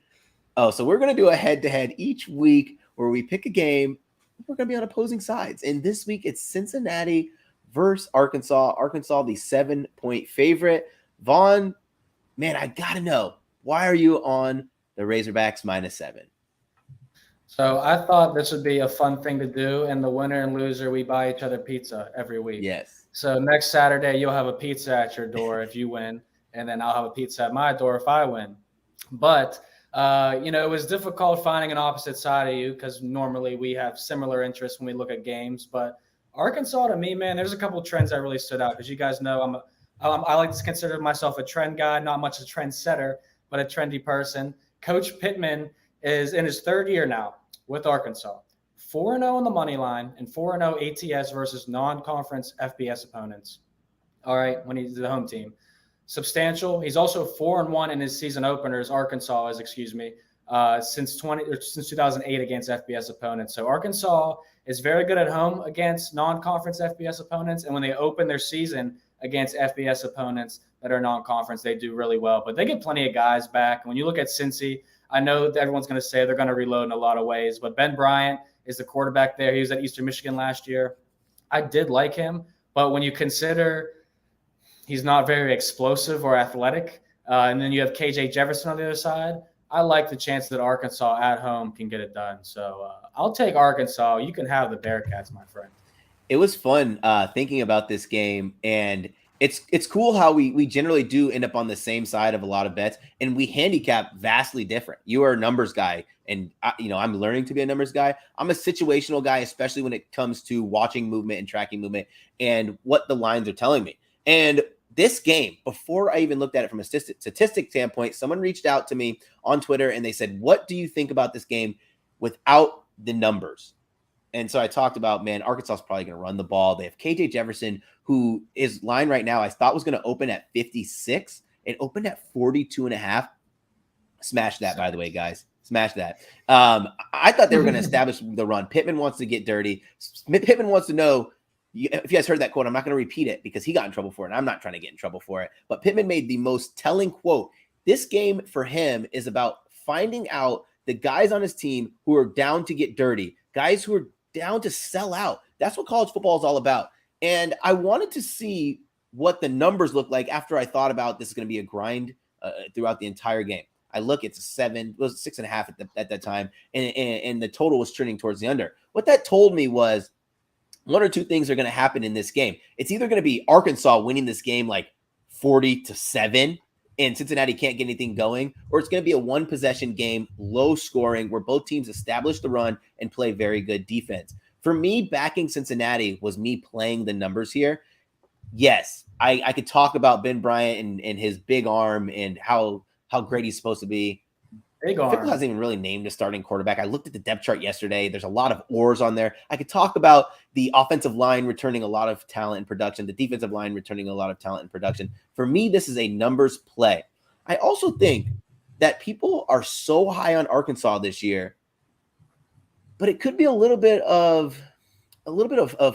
Oh, so we're going to do a head-to-head each week where we pick a game. We're going to be on opposing sides, and this week it's Cincinnati versus Arkansas. Arkansas, the 7-point favorite, Vaughn, man, I got to know, why are you on the Razorbacks -7? So I thought this would be a fun thing to do, and the winner and loser, we buy each other pizza every week. Yes. So next Saturday, you'll have a pizza at your door if you win, and then I'll have a pizza at my door if I win. But, it was difficult finding an opposite side of you because normally we have similar interests when we look at games. But Arkansas, to me, man, there's a couple of trends that really stood out because you guys know I like to consider myself a trend guy, not much a trend setter, but a trendy person. Coach Pittman is in his third year now with Arkansas. 4-0 on the money line and 4-0 ATS versus non-conference FBS opponents. All right, when he's the home team. Substantial. He's also 4-1 in his season openers, Arkansas is, since 2008 against FBS opponents. So Arkansas is very good at home against non-conference FBS opponents, and when they open their season against FBS opponents that are non-conference, they do really well. But they get plenty of guys back. When you look at Cincy, I know that everyone's going to say they're going to reload in a lot of ways, but Ben Bryant is the quarterback there. He was at Eastern Michigan last year. I did like him, but when you consider he's not very explosive or athletic, and then you have KJ Jefferson on the other side, I like the chance that Arkansas at home can get it done. So I'll take Arkansas. You can have the Bearcats, my friend. It was fun thinking about this game, and it's cool how we generally do end up on the same side of a lot of bets, and we handicap vastly different. You are a numbers guy, and I'm learning to be a numbers guy. I'm a situational guy, especially when it comes to watching movement and tracking movement and what the lines are telling me. And this game, before I even looked at it from a statistic standpoint, someone reached out to me on Twitter and they said, what do you think about this game without the numbers? And so I talked about, man, Arkansas is probably going to run the ball. They have KJ Jefferson, who is line right now, I thought was going to open at 56. It opened at 42.5. Smash that, by the way, guys. Smash that. I thought they were going to establish the run. Pittman wants to get dirty. Pittman wants to know, if you guys heard that quote, I'm not going to repeat it because he got in trouble for it, and I'm not trying to get in trouble for it. But Pittman made the most telling quote. This game for him is about finding out the guys on his team who are down to get dirty, guys who are down to sell out. That's what college football is all about. And I wanted to see what the numbers look like after I thought about this is going to be a grind throughout the entire game. I look, it's 6.5 at that time, and the total was trending towards the under. What that told me was one or two things are going to happen in this game. It's either going to be Arkansas winning this game like 40-7, and Cincinnati can't get anything going, or it's going to be a one-possession game, low scoring, where both teams establish the run and play very good defense. For me, backing Cincinnati was me playing the numbers here. Yes, I could talk about Ben Bryant and his big arm and how great he's supposed to be. Fickle hasn't even really named a starting quarterback. I looked at the depth chart yesterday. There's a lot of oars on there. I could talk about the offensive line returning a lot of talent and production, the defensive line returning a lot of talent and production. For me, this is a numbers play. I also think that people are so high on Arkansas this year, but it could be a little bit of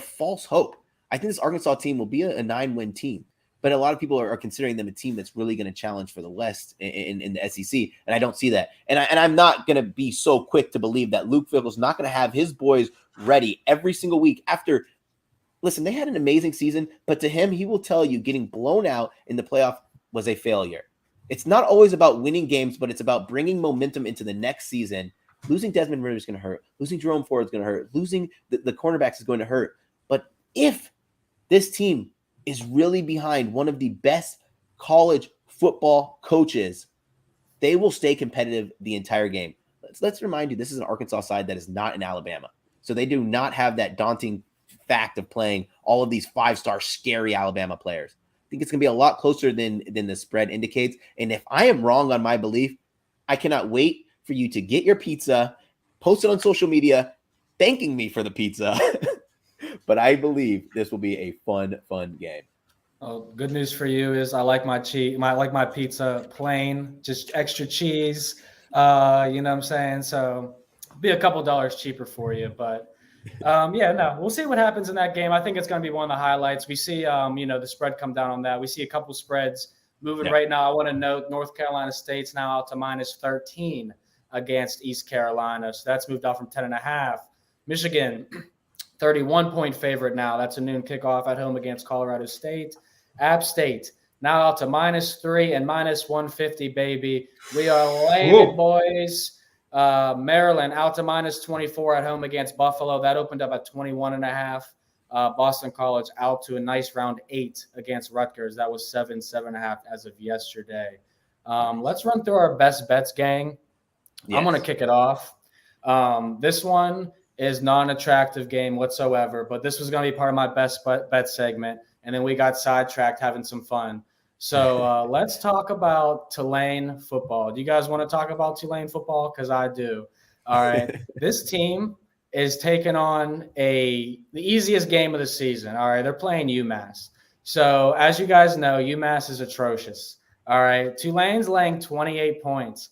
false hope. I think this Arkansas team will be a 9-win team. But a lot of people are considering them a team that's really going to challenge for the West in the SEC, and I don't see that. And I'm not going to be so quick to believe that Luke Fickell's not going to have his boys ready every single week after. Listen, they had an amazing season, but to him, he will tell you getting blown out in the playoff was a failure. It's not always about winning games, but it's about bringing momentum into the next season. Losing Desmond Ridder is going to hurt. Losing Jerome Ford is going to hurt. Losing the cornerbacks is going to hurt. But if this team is really behind one of the best college football coaches, they will stay competitive the entire game. Let's remind you, this is an Arkansas side that is not in Alabama. So they do not have that daunting fact of playing all of these 5-star scary Alabama players. I think it's going to be a lot closer than the spread indicates. And if I am wrong on my belief, I cannot wait for you to get your pizza, post it on social media, thanking me for the pizza. But I believe this will be a fun game. Oh, good news for you is I like my pizza plain, just extra cheese. You know what I'm saying? So it'll be a couple dollars cheaper for you. But we'll see what happens in that game. I think it's going to be one of the highlights. We see, the spread come down on that. We see a couple spreads moving right now. I want to note North Carolina State's now out to -13 against East Carolina. So that's moved out from 10.5. Michigan, 31-point favorite now. That's a noon kickoff at home against Colorado State. App State, Now out to -3 and -150, baby. We are laying it, boys. Maryland out to -24 at home against Buffalo. That opened up at 21.5. Boston College out to a nice round 8 against Rutgers. That was 7.5 as of yesterday. Let's run through our best bets, gang. Yes. I'm going to kick it off. This one is non-attractive game whatsoever, but this was going to be part of my best bet segment, and then we got sidetracked having some fun. So let's talk about Tulane football. Do you guys want to talk about Tulane football? Because I do. All right. This team is taking on the easiest game of the season. All right. They're playing UMass. So as you guys know, UMass is atrocious. All right. Tulane's laying 28 points.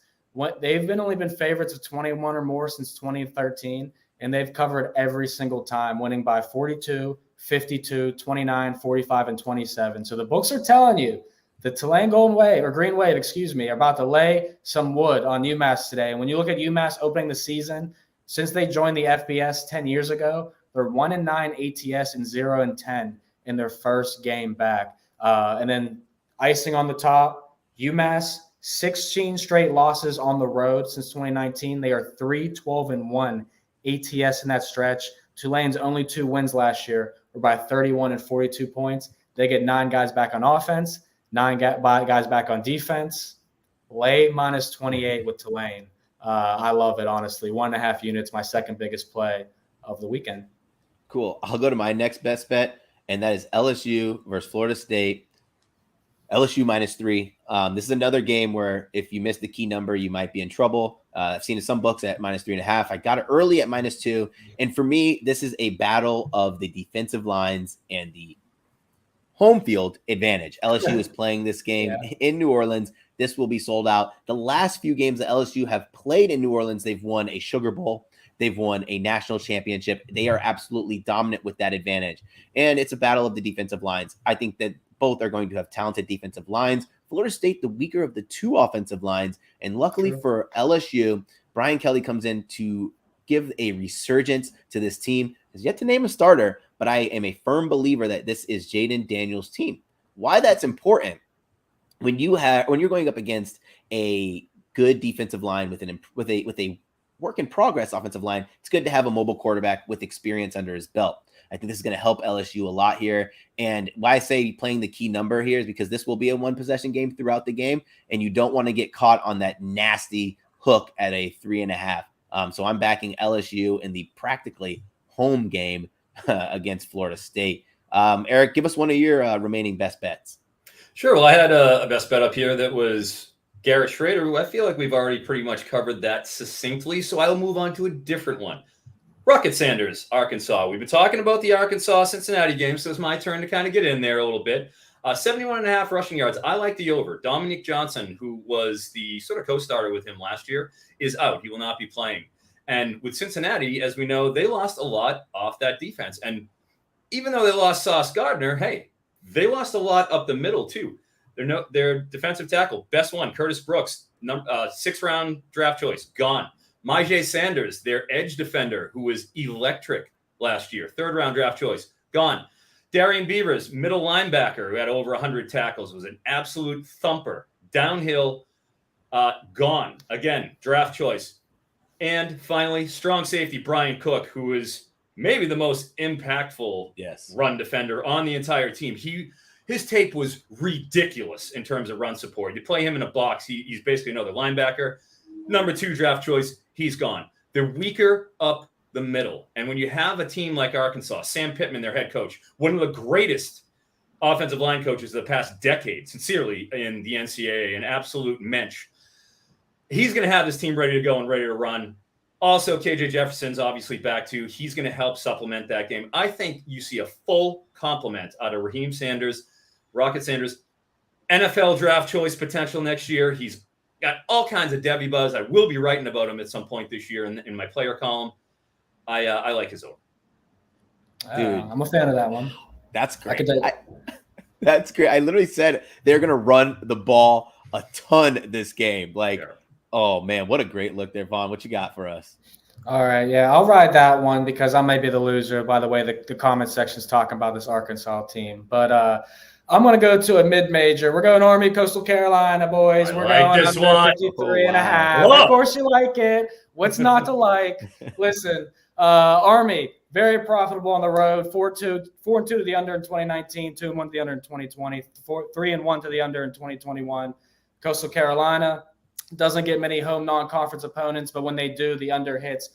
They've only been favorites of 21 or more since 2013, and they've covered every single time, winning by 42, 52, 29, 45, and 27. So the books are telling you the Tulane Green Wave, are about to lay some wood on UMass today. And when you look at UMass opening the season, since they joined the FBS 10 years ago, they're 1-9 ATS and 0-10 in their first game back. And then icing on the top, UMass, 16 straight losses on the road since 2019. They are 3-12-1 ATS in that stretch. Tulane's only 2 wins last year were by 31 and 42 points. They get 9 guys back on offense, 9 guys back on defense. Lay -28 with Tulane. I love it, honestly. 1.5 units, my second biggest play of the weekend. Cool. I'll go to my next best bet, and that is LSU versus Florida State. LSU -3. This is another game where if you miss the key number, you might be in trouble. I've seen some books at -3.5. I got it early at -2. And for me, this is a battle of the defensive lines and the home field advantage. LSU is playing this game in New Orleans. This will be sold out. The last few games that LSU have played in New Orleans, they've won a Sugar Bowl. They've won a national championship. They are absolutely dominant with that advantage. And it's a battle of the defensive lines. I think that both are going to have talented defensive lines. Florida State, the weaker of the 2 offensive lines. And luckily for LSU, Brian Kelly comes in to give a resurgence to this team. Has yet to name a starter, but I am a firm believer that this is Jaden Daniels' team. Why that's important? When you're going up against a good defensive line with a work in progress offensive line, it's good to have a mobile quarterback with experience under his belt. I think this is going to help LSU a lot here. And why I say playing the key number here is because this will be a 1-possession game throughout the game, and you don't want to get caught on that nasty hook at a 3.5. So I'm backing LSU in the practically home game against Florida State. Eric, give us one of your remaining best bets. Sure. Well, I had a best bet up here that was Garrett Schrader, who I feel like we've already pretty much covered that succinctly. So I'll move on to a different one. Rocket Sanders, Arkansas. We've been talking about the Arkansas-Cincinnati game, so it's my turn to kind of get in there a little bit. 71.5 rushing yards. I like the over. Dominique Johnson, who was the sort of co-starter with him last year, is out. He will not be playing. And with Cincinnati, as we know, they lost a lot off that defense. And even though they lost Sauce Gardner, hey, they lost a lot up the middle too. Their defensive tackle, best one, Curtis Brooks, 6th-round draft choice, gone. Myjai Sanders, their edge defender, who was electric last year, 3rd-round draft choice, gone. Darian Beavers, middle linebacker, who had over 100 tackles, was an absolute thumper. Downhill, gone. Again, draft choice. And finally, strong safety, Brian Cook, who is maybe the most impactful run defender on the entire team. His tape was ridiculous in terms of run support. You play him in a box, he's basically another linebacker. Number 2 draft choice, he's gone. They're weaker up the middle. And when you have a team like Arkansas, Sam Pittman, their head coach, one of the greatest offensive line coaches of the past decade, sincerely, in the NCAA, an absolute mensch, he's going to have this team ready to go and ready to run. Also, KJ Jefferson's obviously back too. He's going to help supplement that game. I think you see a full complement out of Raheem Sanders, Rocket Sanders, NFL draft choice potential next year. He's got all kinds of Debbie buzz. I will be writing about him at some point this year in my player column. I like his over. Dude, I'm a fan of that one. That's great. That's great. I literally said they're going to run the ball a ton this game. Oh, man, what a great look there, Vaughn. What you got for us? All right, yeah, I'll ride that one because I may be the loser. By the way, the comment section's talking about this Arkansas team. But I'm going to go to a mid-major. We're going Army, Coastal Carolina, boys. We're going this under one. 53 and a half. Whoa. Of course you like it. What's not to like? Listen, Army, very profitable on the road. 4-2 to the under in 2019, 2-1 to the under in 2020, 3-1 to the under in 2021. Coastal Carolina doesn't get many home non-conference opponents, but when they do, the under hits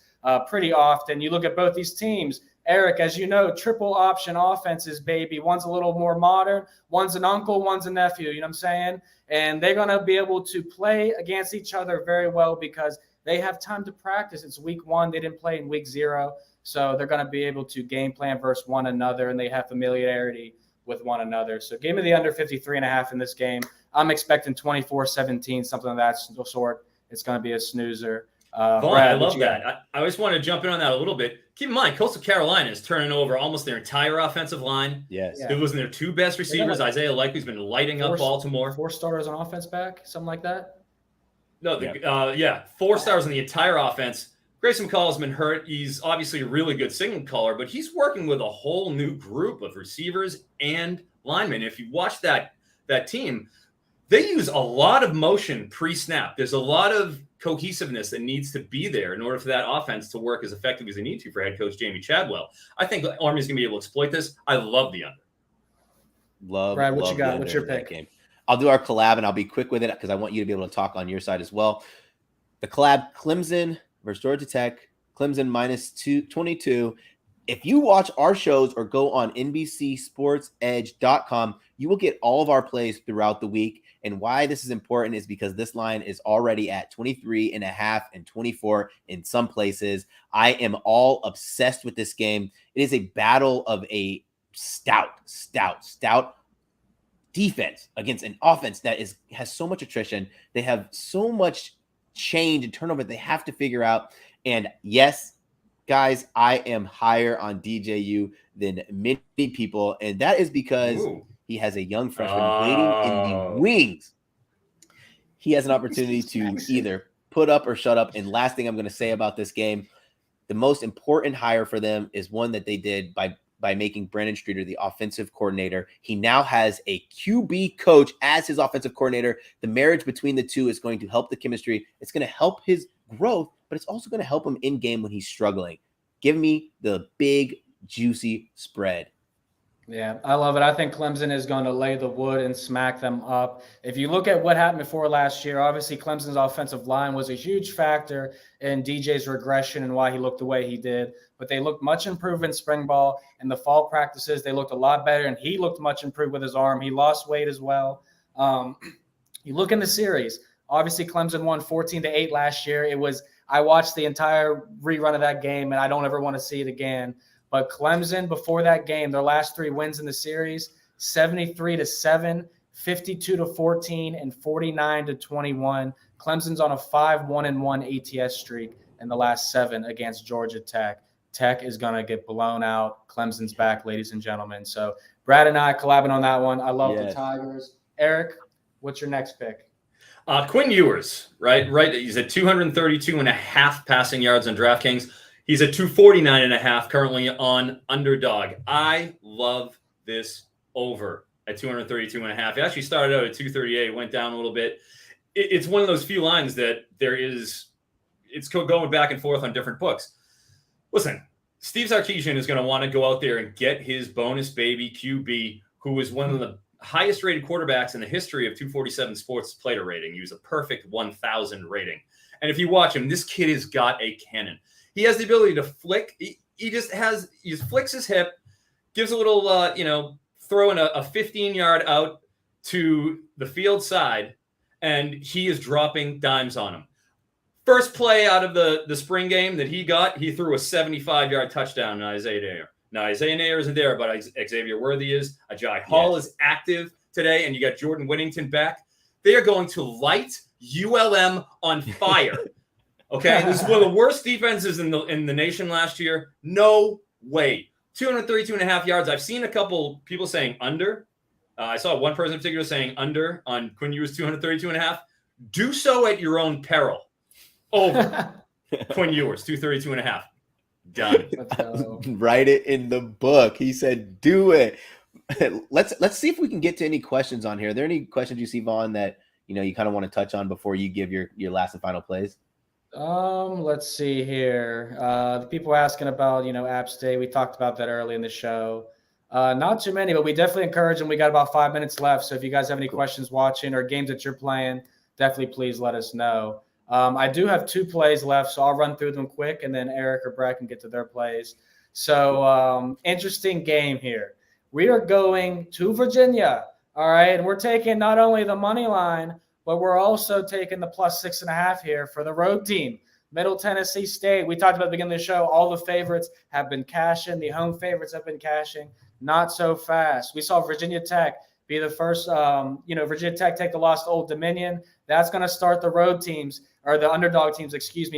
pretty often. You look at both these teams. Eric, as you know, triple option offenses, baby. One's a little more modern. One's an uncle, one's a nephew. You know what I'm saying? And they're going to be able to play against each other very well because they have time to practice. It's week 1. They didn't play in week 0. So they're going to be able to game plan versus one another, and they have familiarity with one another. So give me the under 53.5 in this game. I'm expecting 24-17, something of that sort. It's going to be a snoozer. Vaughn, Brad, I love that. I just want to jump in on that a little bit. Keep in mind, Coastal Carolina is turning over almost their entire offensive line. Yes. It was their 2 best receivers. Isaiah Likely's been lighting up Baltimore. 4 starters on offense back, something like that? No, 4 stars in the entire offense. Grayson McCall has been hurt. He's obviously a really good signal caller, but he's working with a whole new group of receivers and linemen. If you watch that team, they use a lot of motion pre-snap. There's a lot of cohesiveness that needs to be there in order for that offense to work as effectively as they need to for head coach Jamie Chadwell. I think Army's going to be able to exploit this. I love the under. Brad, what you got? What's your pick? Game. I'll do our collab, and I'll be quick with it because I want you to be able to talk on your side as well. The collab, Clemson versus Georgia Tech. Clemson minus 22. If you watch our shows or go on NBC Sports EDGE.com, you will get all of our plays throughout the week. And why this is important is because this line is already at 23.5 and 24 in some places. I am all obsessed with this game. It is a battle of a stout defense against an offense that has so much attrition. They have so much change and turnover they have to figure out. And yes, guys, I am higher on DJU than many people, and that is because he has a young freshman waiting in the wings. He has an opportunity to either put up or shut up. And last thing I'm going to say about this game, the most important hire for them is one that they did by making Brandon Streeter the offensive coordinator. He now has a QB coach as his offensive coordinator. The marriage between the two is going to help the chemistry. It's going to help his growth, but it's also going to help him in game when he's struggling. Give me the big, juicy spread. Yeah, I love it. I think Clemson is going to lay the wood and smack them up. If you look at what happened before last year, obviously Clemson's offensive line was a huge factor in DJ's regression and why he looked the way he did. But they looked much improved in spring ball. In the fall practices, they looked a lot better, and he looked much improved with his arm. He lost weight as well. You look in the series. Obviously, Clemson won 14-8 last year. I watched the entire rerun of that game, and I don't ever want to see it again. But Clemson, before that game, their last 3 wins in the series, 73-7, 52-14, and 49-21. Clemson's on a 5-1-1 ATS streak in the last 7 against Georgia Tech. Tech is going to get blown out. Clemson's back, ladies and gentlemen. So Brad and I collabing on that one. I love the Tigers. Eric, what's your next pick? Quinn Ewers, right? He's at 232.5 passing yards on DraftKings. He's at 249.5 currently on Underdog. I love this over at 232.5. It actually started out at 238, went down a little bit. It's one of those few lines that it's going back and forth on different books. Listen, Steve Sarkisian is going to want to go out there and get his bonus baby QB, who is one of the highest rated quarterbacks in the history of 247 Sports Player rating. He was a perfect 1,000 rating. And if you watch him, this kid has got a cannon. He has the ability to flick. He just flicks his hip, gives a little, throwing a 15-yard out to the field side, and he is dropping dimes on him. First play out of the spring game that he threw a 75-yard touchdown to Isaiah Nair. Now, Isaiah Nair isn't there, but Xavier Worthy is. Ajay Hall is active today, and you got Jordan Whittington back. They are going to light ULM on fire. Okay, this is one of the worst defenses in the nation last year. No way. 232.5 yards. I've seen a couple people saying under. I saw one person in particular saying under on Quinn Ewers 232.5. Do so at your own peril. Over. Quinn Ewers 232.5. Done. Write it in the book. He said, do it. Let's see if we can get to any questions on here. Are there any questions you see, Vaughn, that you kind of want to touch on before you give your last and final plays? Let's see here. The people asking about, App State. We talked about that early in the show. Not too many, but we definitely encourage them. We got about 5 minutes left. So if you guys have any questions watching or games that you're playing, definitely please let us know. I do have 2 plays left, so I'll run through them quick, and then Eric or Brett can get to their plays. So interesting game here. We are going to Virginia, all right? And we're taking not only the money line, but we're also taking the plus 6.5 here for the road team, Middle Tennessee State. We talked about at the beginning of the show, all the favorites have been cashing. The home favorites have been cashing. Not so fast. We saw Virginia Tech be the first, Virginia Tech take the loss to Old Dominion. That's going to start the road teams, or the underdog teams,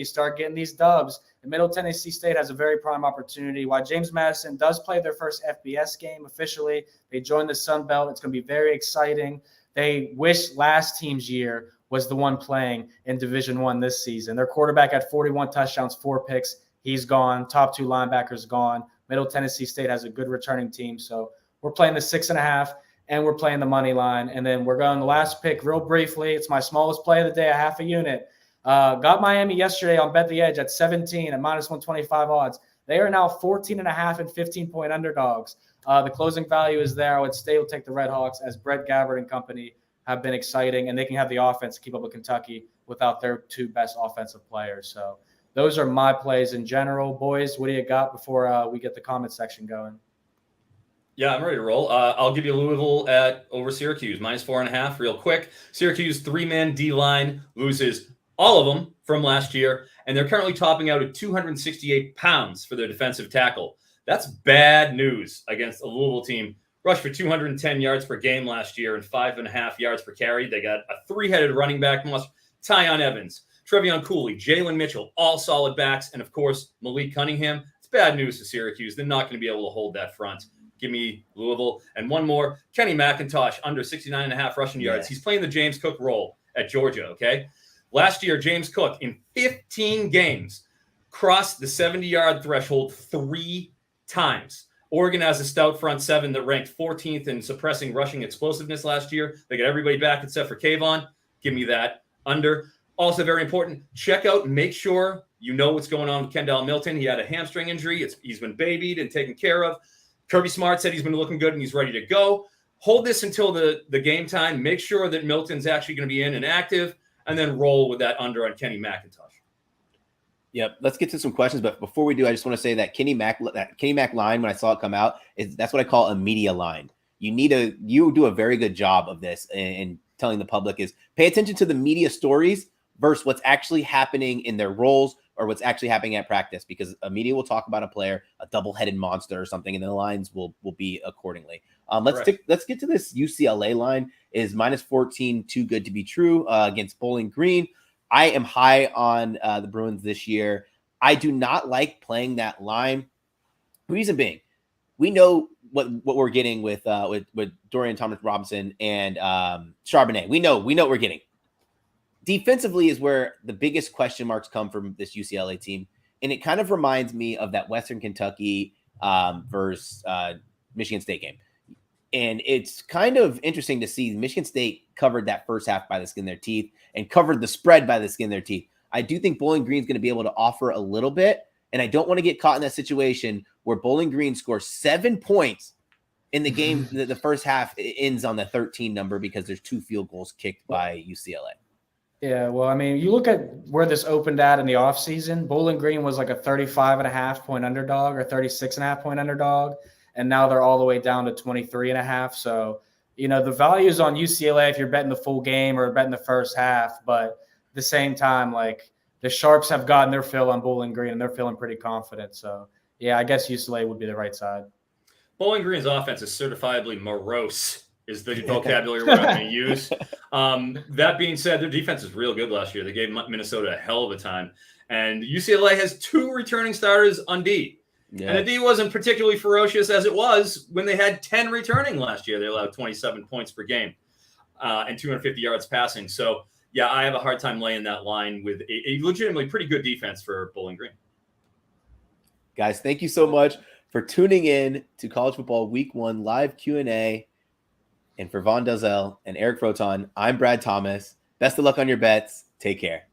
start getting these dubs. And Middle Tennessee State has a very prime opportunity. While James Madison does play their first FBS game officially, they joined the Sun Belt. It's going to be very exciting. They wish last team's year was the one playing in Division I this season. Their quarterback had 41 touchdowns, 4 picks. He's gone. Top 2 linebackers gone. Middle Tennessee State has a good returning team. So we're playing the 6.5, and we're playing the money line. And then we're going the last pick real briefly. It's my smallest play of the day, a half a unit. Got Miami yesterday on Bet the Edge at 17 at minus 125 odds. They are now 14.5 and 15-point underdogs. The closing value is there. I would stay will take the Red Hawks, as Brett Gabbard and company have been exciting, and they can have the offense to keep up with Kentucky without their 2 best offensive players. So those are my plays in general. Boys, what do you got before we get the comment section going? Yeah, I'm ready to roll. I'll give you Louisville at over Syracuse, minus 4.5 real quick. Syracuse 3-man D-line loses all of them from last year, and they're currently topping out at 268 pounds for their defensive tackle. That's bad news against a Louisville team. Rushed for 210 yards per game last year and 5.5 yards per carry. They got a 3-headed running back, Tyon Evans, Trevion Cooley, Jalen Mitchell, all solid backs, and, of course, Malik Cunningham. It's bad news for Syracuse. They're not going to be able to hold that front. Give me Louisville. And one more, Kenny McIntosh, under 69.5 rushing yards. He's playing the James Cook role at Georgia, okay? Last year, James Cook, in 15 games, crossed the 70-yard threshold 3 times. Oregon has a stout front 7 that ranked 14th in suppressing rushing explosiveness last year. They got everybody back except for Kayvon. Give me that under. Also very important, check out and make sure you know what's going on with Kendall Milton. He had a hamstring injury. He's been babied and taken care of. Kirby Smart said he's been looking good and he's ready to go. Hold this until the game time. Make sure that Milton's actually going to be in and active, and then roll with that under on Kenny McIntosh. Yep. Let's get to some questions. But before we do, I just want to say that Kenny Mack line, when I saw it come out, that's what I call a media line. You do a very good job of this and telling the public is pay attention to the media stories versus what's actually happening in their roles or what's actually happening at practice, because a media will talk about a player, a double-headed monster or something, and then the lines will be accordingly. Let's get to this UCLA line. Is minus 14 too good to be true against Bowling Green? I am high on the Bruins this year. I do not like playing that line. Reason being, we know what we're getting with Dorian Thomas-Robinson and Charbonnet. We know what we're getting. Defensively is where the biggest question marks come from this UCLA team, and it kind of reminds me of that Western Kentucky versus Michigan State game. And it's kind of interesting to see Michigan State covered that first half by the skin of their teeth and covered the spread by the skin of their teeth. I do think Bowling Green's going to be able to offer a little bit, and I don't want to get caught in that situation where Bowling Green scores 7 points in the game. The first half ends on the 13 number because there's 2 field goals kicked by UCLA. Yeah, well, I mean, you look at where this opened at in the offseason. Bowling Green was like a 35.5-point underdog or 36.5-point underdog. And now they're all the way down to 23.5. So, the value is on UCLA if you're betting the full game or betting the first half. But at the same time, like, the Sharps have gotten their fill on Bowling Green, and they're feeling pretty confident. So, yeah, I guess UCLA would be the right side. Bowling Green's offense is certifiably morose, is the vocabulary we're going to use. That being said, their defense is real good last year. They gave Minnesota a hell of a time. And UCLA has 2 returning starters on D. Yeah. And the D wasn't particularly ferocious as it was when they had 10 returning last year. They allowed 27 points per game and 250 yards passing. So, yeah, I have a hard time laying that line with a legitimately pretty good defense for Bowling Green. Guys, thank you so much for tuning in to College Football Week 1 live Q&A. And for Vaughn Dalzell and Eric Froton, I'm Brad Thomas. Best of luck on your bets. Take care.